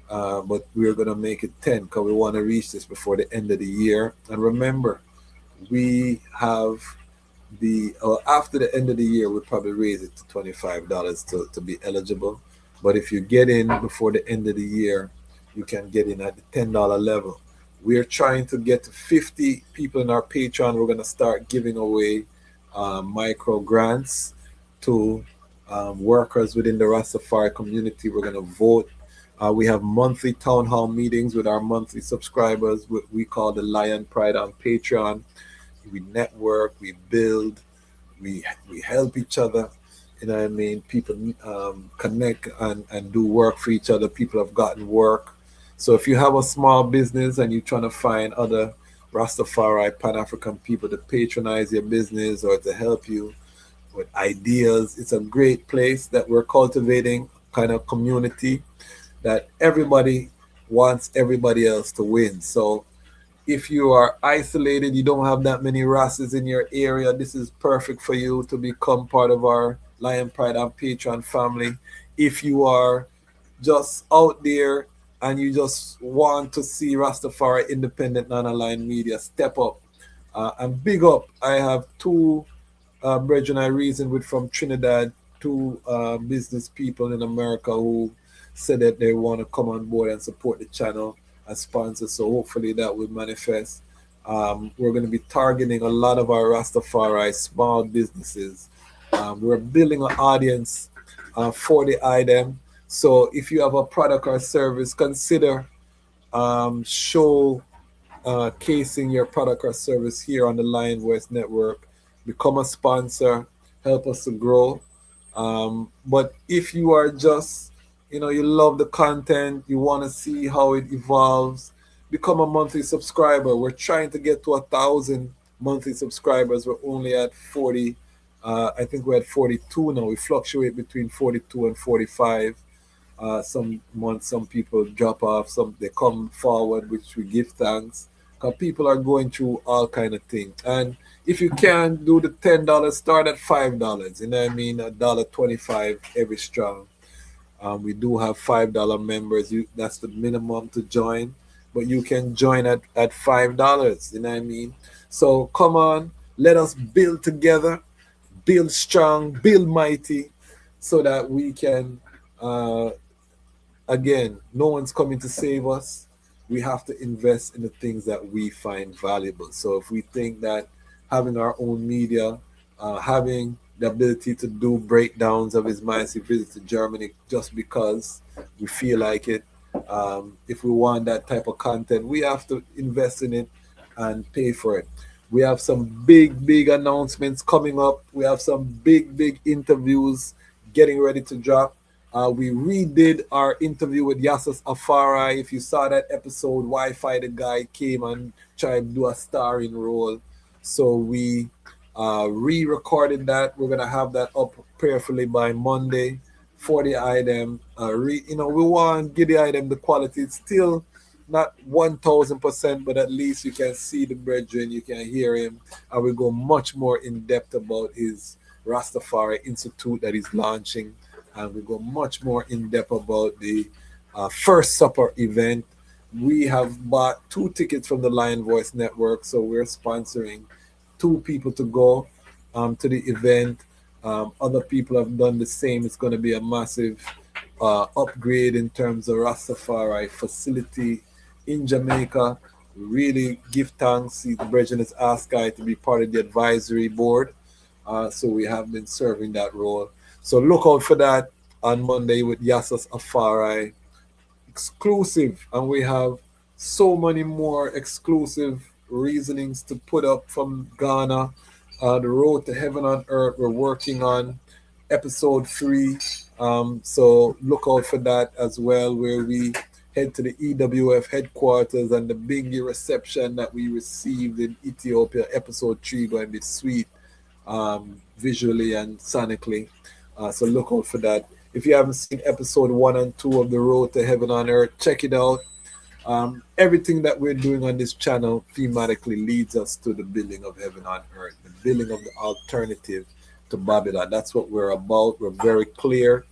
but we're going to make it 10 because we want to reach this before the end of the year. And remember, we have after the end of the year, we'll probably raise it to $25 to be eligible. But if you get in before the end of the year, you can get in at the $10 level. We're trying to get to 50 people in our Patreon. We're going to start giving away micro grants to workers within the Rastafari community. We're going to vote. We have monthly town hall meetings with our monthly subscribers. We call the Lion Pride on Patreon. We network, we build, we help each other. You know what I mean? People connect and do work for each other. People have gotten work. So if you have a small business and you're trying to find other Rastafari Pan-African people to patronize your business or to help you with ideas, it's a great place that we're cultivating kind of community that everybody wants everybody else to win. So if you are isolated, you don't have that many Rastas in your area, this is perfect for you to become part of our Lion Pride and Patreon family. If you are just out there and you just want to see Rastafari independent non-aligned media step up and big up, I have two brethren I reasoned with from Trinidad, two business people in America who said that they want to come on board and support the channel as sponsors. So hopefully that will manifest. We're going to be targeting a lot of our Rastafari small businesses. We're building an audience for the item. So if you have a product or service, consider casing your product or service here on the Lion Voice Network. Become a sponsor, help us to grow. But if you are just, you love the content, you want to see how it evolves, become a monthly subscriber. We're trying to get to 1,000 monthly subscribers. We're only at 40. I think we're at 42 now. We fluctuate between 42 and 45. Some months, some people drop off, some they come forward, which we give thanks. Because people are going through all kind of things. And if you can do the $10, start at $5. You know what I mean? $1.25 every strong. We do have $5 members. That's the minimum to join, but you can join at $5. You know what I mean? So come on, let us build together, build strong, build mighty, so that we can. Again, no one's coming to save us. We have to invest in the things that we find valuable. So if we think that having our own media, having the ability to do breakdowns of his massive visit to Germany just because we feel like it, if we want that type of content, we have to invest in it and pay for it. We have some big announcements coming up. We have some big interviews getting ready to drop. We redid our interview with Ras Tafari. If you saw that episode, Wi-Fi, the guy came and tried to do a starring role. So we re-recorded that. We're gonna have that up prayerfully by Monday for the item. We want to give the item the quality. It's still not 1,000%, but at least you can see the brethren, you can hear him, and we go much more in depth about his Rastafari Institute that he's launching, and we go much more in depth about the First Supper event. We have bought 2 tickets from the Lion Voice Network, so we're sponsoring 2 people to go to the event. Other people have done the same. It's going to be a massive upgrade in terms of Rastafari facility in Jamaica. Really give thanks. The Brethren has asked Guy to be part of the advisory board. So we have been serving that role. So look out for that on Monday with Yassas Afari. Exclusive. And we have so many more exclusive reasonings to put up from Ghana. The Road to Heaven on Earth, we're working on episode 3. So look out for that as well, where we head to the EWF headquarters, and the big reception that we received in Ethiopia. Episode 3 going to be sweet, visually and sonically. So look out for that. If you haven't seen episode 1 and 2 of The Road to Heaven on Earth, check it out. Everything that we're doing on this channel thematically leads us to the building of heaven on earth, the building of the alternative to Babylon. That's what we're about. We're very clear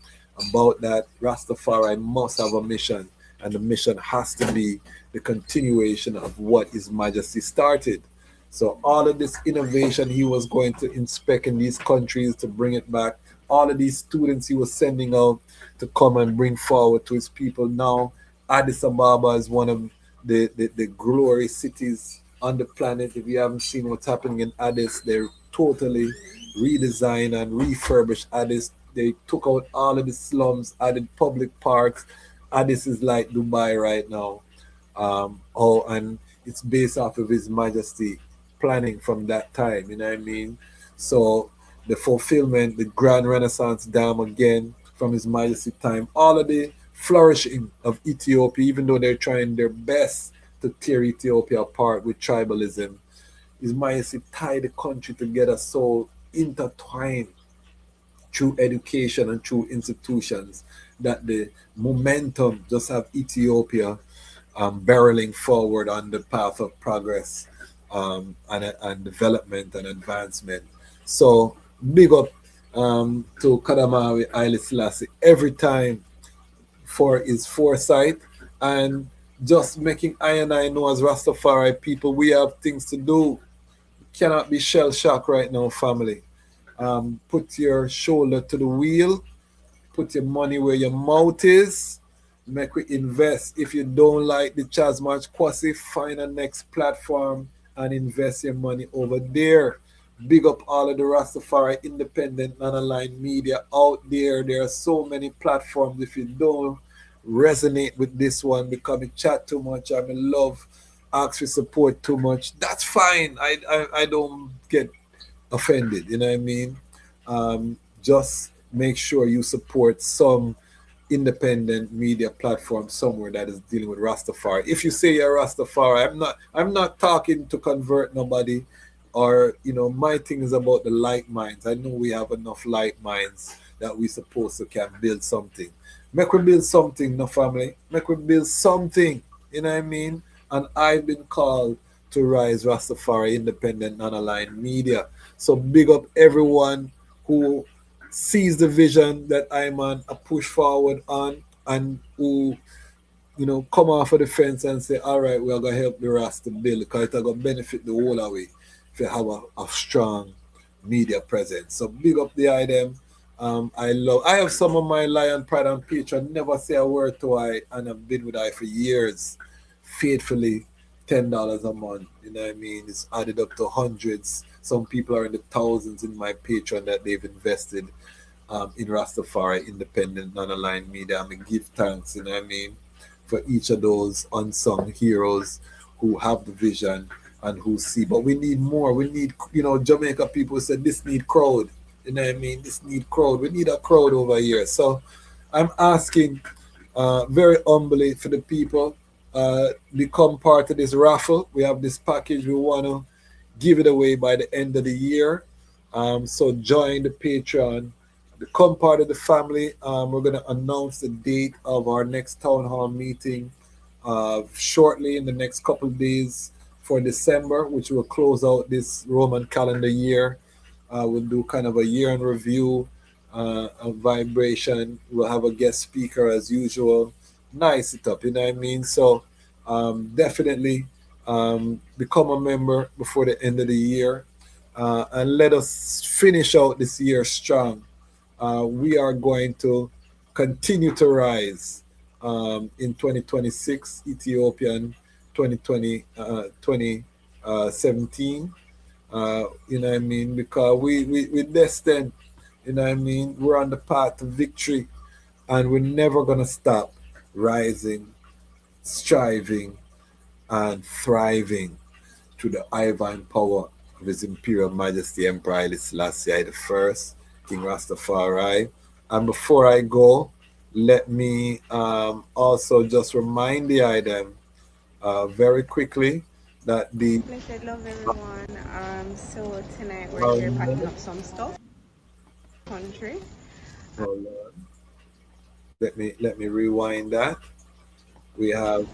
about that. Rastafari must have a mission, and the mission has to be the continuation of what His Majesty started. So all of this innovation he was going to inspect in these countries to bring it back, all of these students he was sending out to come and bring forward to his people. Now Addis Ababa is one of the glory cities on the planet. If you haven't seen what's happening in Addis, they're totally redesigned and refurbished Addis. They took out all of the slums, added public parks. Addis is like Dubai right now. And it's based off of His Majesty planning from that time, you know what I mean? So the fulfillment, the Grand Renaissance Dam again from His Majesty time, all of the flourishing of Ethiopia, even though they're trying their best to tear Ethiopia apart with tribalism. His Majesty tied the country together so intertwined through education and through institutions that the momentum just have Ethiopia barreling forward on the path of progress and development and advancement. So big up to Kadamawi Haile Selassie every time for his foresight and just making I and I know as Rastafari people, we have things to do. Cannot be shell shocked right now, family. Put your shoulder to the wheel, put your money where your mouth is, make we invest. If you don't like the DejazmatchKwasi, find a next platform and invest your money over there. Big up all of the Rastafari independent non-aligned media out there. There are so many platforms. If you don't resonate with this one because we chat too much, I love ask for support too much, that's fine. I don't get offended, you know what I mean? Just make sure you support some independent media platform somewhere that is dealing with Rastafari. If you say you're Rastafari, I'm not talking to convert nobody, or my thing is about the like minds. I know we have enough like minds that we supposed to can build something. Make we build something, no family. Make we build something, you know what I mean? And I've been called to rise Rastafari independent non-aligned media. So big up everyone who sees the vision that I'm on a push forward on, and who, you know, come off of the fence and say, all right, we're going to help the Rasta build, because it's going to benefit the whole away if you have a strong media presence. So big up the item. I have some of my Lion Pride and Patreon, never say a word to I, and I've been with I for years, faithfully, $10 a month. You know what I mean? It's added up to hundreds. Some people are in the thousands in my Patreon that they've invested in Rastafari, independent, non-aligned media. I mean, give thanks, you know what I mean, for each of those unsung heroes who have the vision and who see. But we need more. We need, you know, Jamaica people said this need crowd. You know what I mean? This need crowd. We need a crowd over here. So I'm asking very humbly for the people, become part of this raffle. We have this package. We want to give it away by the end of the year. So join the Patreon, become part of the family. We're going to announce the date of our next town hall meeting shortly, in the next couple of days, for December, which will close out this Roman calendar year. We'll do kind of a year in review, a vibration. We'll have a guest speaker as usual. Nice it up, you know what I mean? So definitely become a member before the end of the year, and let us finish out this year strong. We are going to continue to rise in 2026, Ethiopian 2017. You know what I mean? Because we're destined, you know what I mean? We're on the path to victory, and we're never going to stop rising, striving, and thriving through the divine power of His Imperial Majesty Emperor Haile Selassie I, King Rastafari. And before I go, let me also just remind the item very quickly that the Blessed love everyone. So tonight we're here packing up some stuff. Country. Hold on. Let me rewind that. We have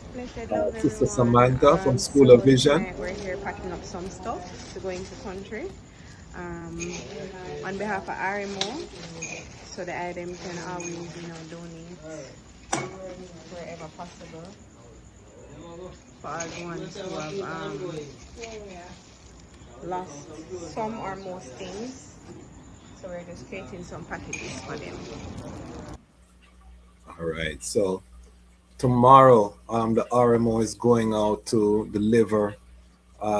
Sister Samantha from School of Vision. Tonight we're here packing up some stuff to go into country. On behalf of RMO, so the item can always, you know, donate wherever possible. For all the ones who have lost some or most things, so we're just creating some packages for them. All right, so tomorrow the RMO is going out to deliver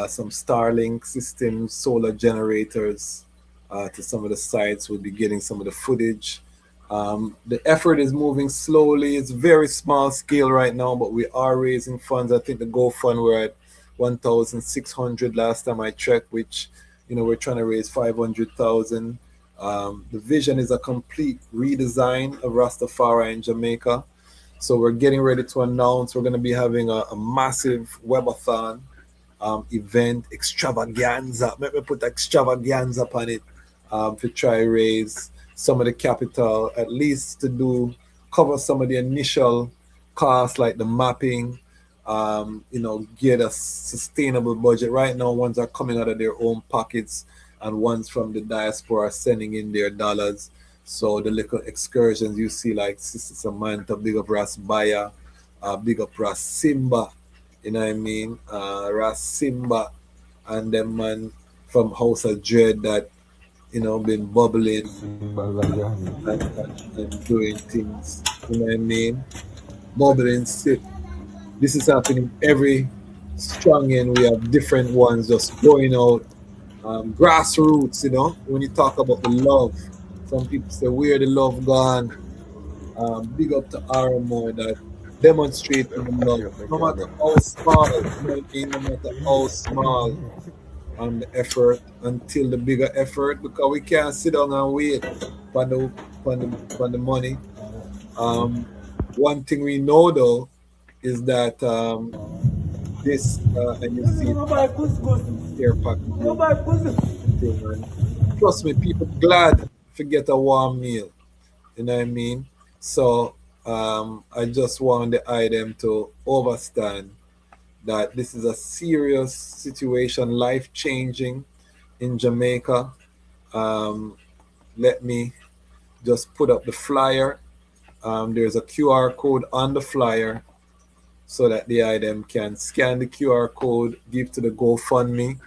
some Starlink systems, solar generators to some of the sites. We'll be getting some of the footage. The effort is moving slowly. It's very small scale right now, but we are raising funds. I think the GoFund, we're at 1,600 last time I checked, which, you know, we're trying to raise 500,000. The vision is a complete redesign of Rastafari in Jamaica. So we're getting ready to announce we're going to be having a massive webathon event, extravaganza. Let me put extravaganza upon it to try raise some of the capital, at least to cover some of the initial costs like the mapping, you know, get a sustainable budget. Right now, ones are coming out of their own pockets, and ones from the diaspora are sending in their dollars. So the little excursions you see, like Sister Samantha, big up Ras Baya, big up Ras Simba, you know what I mean? Ras Simba, and them man from House of Dread that, you know, been bubbling and doing things, you know what I mean? Bubbling sip. This is happening every strong end. We have different ones just going out. Grassroots, you know, when you talk about the love, some people say, where the love gone? Big up to RMO that demonstrating the love, no matter how small, you know what I mean? No matter how small the effort until the bigger effort, because we can't sit down and wait for the money. One thing we know though is that this and you see care packaging thing, and trust me, people glad to get a warm meal. You know what I mean? So I just want the item to understand that this is a serious situation, life changing in Jamaica. Let me just put up the flyer. There's a QR code on the flyer so that the item can scan the QR code, give to the GoFundMe.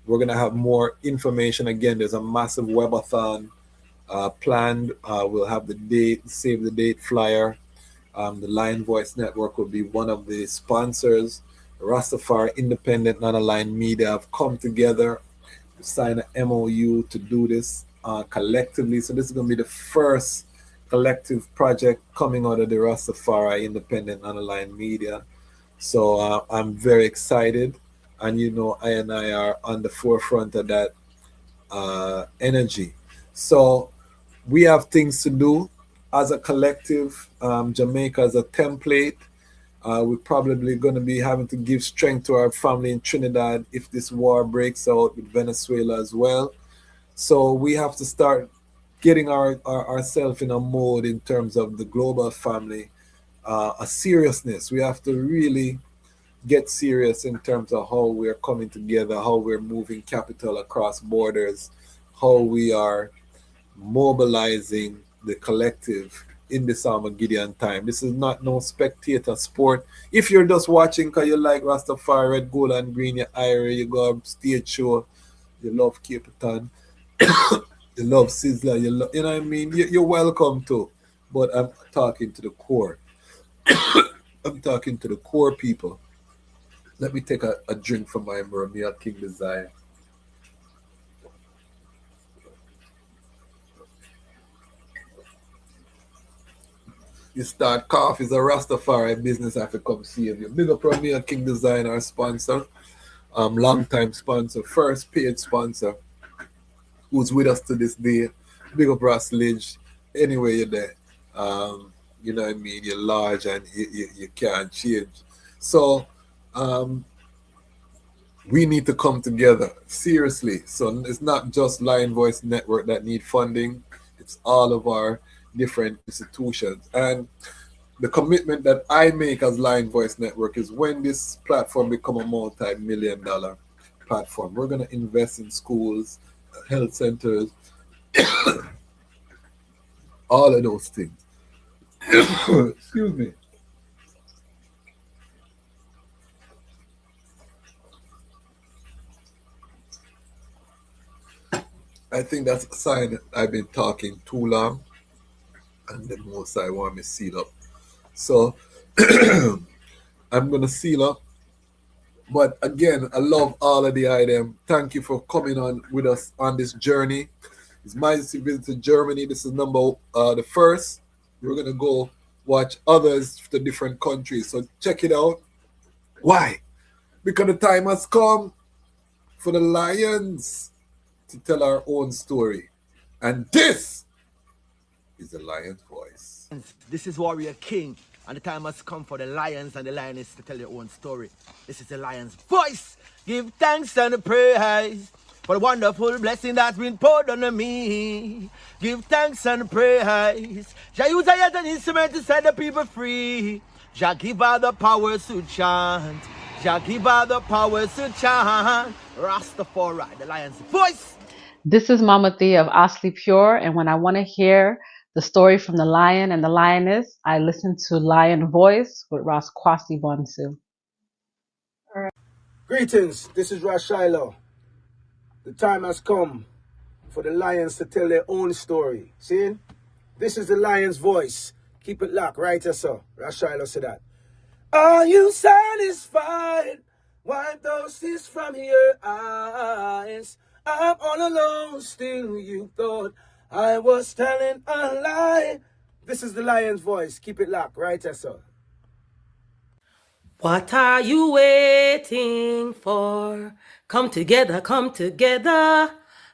We're going to have more information. Again, there's a massive webathon planned. We'll have the date, save the date flyer. The Lion Voice Network will be one of the sponsors. Rastafari Independent Non-Aligned Media have come together to sign an MOU to do this collectively. So this is going to be the first collective project coming out of the Rastafari Independent Non-Aligned Media. So I'm very excited. And you know, I and I are on the forefront of that energy. So we have things to do as a collective. Jamaica as a template. We're probably going to be having to give strength to our family in Trinidad if this war breaks out with Venezuela as well. So we have to start getting ourselves in a mode in terms of the global family, a seriousness. We have to really get serious in terms of how we're coming together, how we're moving capital across borders, how we are mobilizing the collective in this Armageddon time. This is not no spectator sport. If you're just watching because you like Rastafari, red, gold, and green, you're Ira, you go up stage show, you love Cape Town, you love Sizzler, you know what I mean? You're welcome to. But I'm talking to the core. I'm talking to the core people. Let me take a drink from my Mermia King Desire. You start cough is a Rastafari business. I have to come save you. Big up Premier King Design, our sponsor, long time sponsor, first paid sponsor, who's with us to this day. Big up Ras Lidge. Anyway, you're there. You know what I mean? You're large and you can't change. So we need to come together seriously. So it's not just Lion Voice Network that need funding. It's all of our different institutions. And the commitment that I make as Lion Voice Network is when this platform become a multi-million-dollar platform, we're going to invest in schools, health centers, all of those things. Excuse me. I think that's a sign that I've been talking too long, and the most I want me to seal up. So I'm going to seal up. But again, I love all of the item. Thank you for coming on with us on this journey. It's Majesty Visit to Germany. This is the first. We're going to go watch others to different countries. So check it out. Why? Because the time has come for the Lions to tell our own story. And this is the Lion's voice. This is Warrior King, and the time has come for the lions and the lioness to tell their own story. This is the Lion's voice. Give thanks and praise for the wonderful blessing that's been poured on me. Give thanks and praise. Jah use I as an instrument to set the people free. Jah give her the powers to chant. Jah give her the powers to chant. Rastafari, the Lion's voice. This is Mama Thea of Asli Pure, and when I want to hear the story from the lion and the lioness, I listen to Lion Voice with Ras Bonsu. Greetings, this is Ras Shiloh. The time has come for the lions to tell their own story. See? This is the Lion's voice. Keep it locked, right, sir? Ras Shiloh said that. Are you satisfied? Wipe those tears from your eyes. I'm all alone, still you thought I was telling a lie. This is the Lion's voice. Keep it locked, right, sir? What are you waiting for? Come together, come together.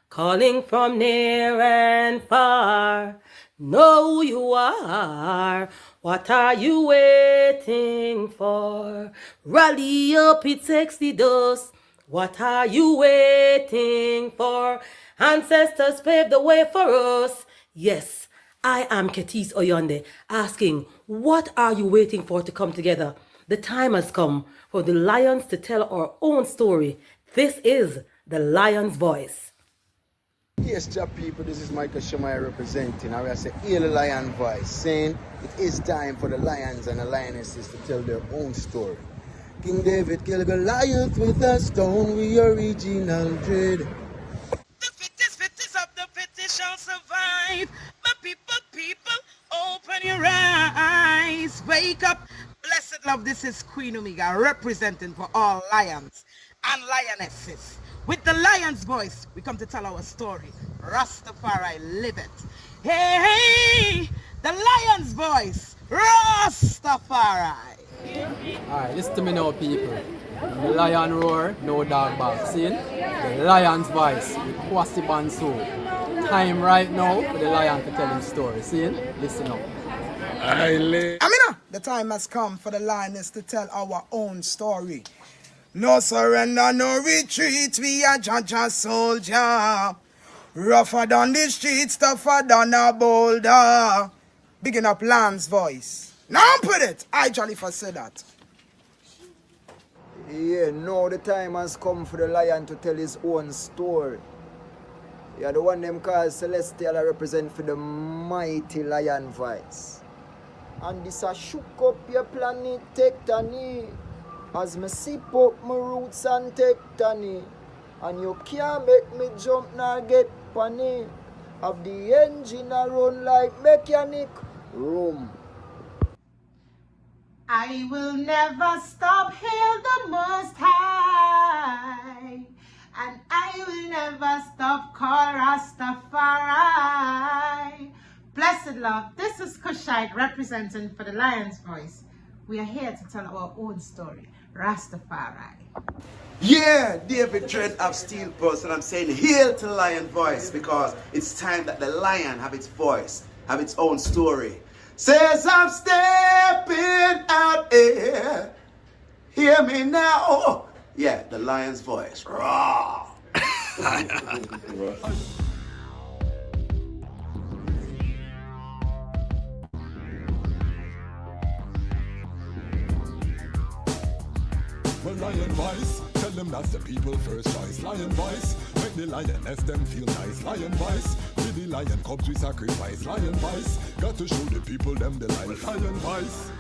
Calling from near and far. Know who you are. What are you waiting for? Rally up, it takes the dust. What are you waiting for? Ancestors paved the way for us. Yes, I am Ketis Oyonde, asking, what are you waiting for to come together? The time has come for the lions to tell our own story. This is the Lion's voice. Yes, job people, this is Michael Shemai representing. I will say, hear the lion voice, saying it is time for the lions and the lionesses to tell their own story. King David killed Goliath with a stone, we original dread. The fittest of the fittest shall survive. My people, open your eyes. Wake up. Blessed love, this is Queen Omega representing for all lions and lionesses. With the lion's voice, we come to tell our story. Ras Tafari live it. Hey, the lion's voice. Ras Tafari. Alright, listen to me now, people. The lion roar, no dog bark. See? The lion's voice with Kwasi Bonsu. Time right now for the lion to tell his story. See? Listen up. Amina, the time has come for the lioness to tell our own story. No surrender, no retreat, we are Jaja soldier. Rougher than the streets, tougher than a boulder. Bigging up lamb's voice. Now put it, I Jollifer said that. Yeah, now the time has come for the lion to tell his own story. Yeah, the one them called Celestial I represent for the mighty lion voice. And this a shook up your planet tectonic. As me sip up my roots and tectonic. And you can't make me jump nor get panic. Have the engine a run like mechanic. Room. I will never stop, hail the Most High, and I will never stop, call Rastafari. Blessed love, this is Kushite representing for the Lion's Voice. We are here to tell our own story, Rastafari. Yeah, David Dread of Steel Person. I'm saying hail to Lion Voice because it's time that the lion have its voice, have its own story. Says I'm stepping out here. Hear me now. Oh, yeah, the lion's voice. Raw. Well, lion voice, tell them that's the people first choice. Lion voice, make the lioness them feel nice. Lion voice, with the lion cubs we sacrifice. Lion voice, got to show the people them the life. Lion voice.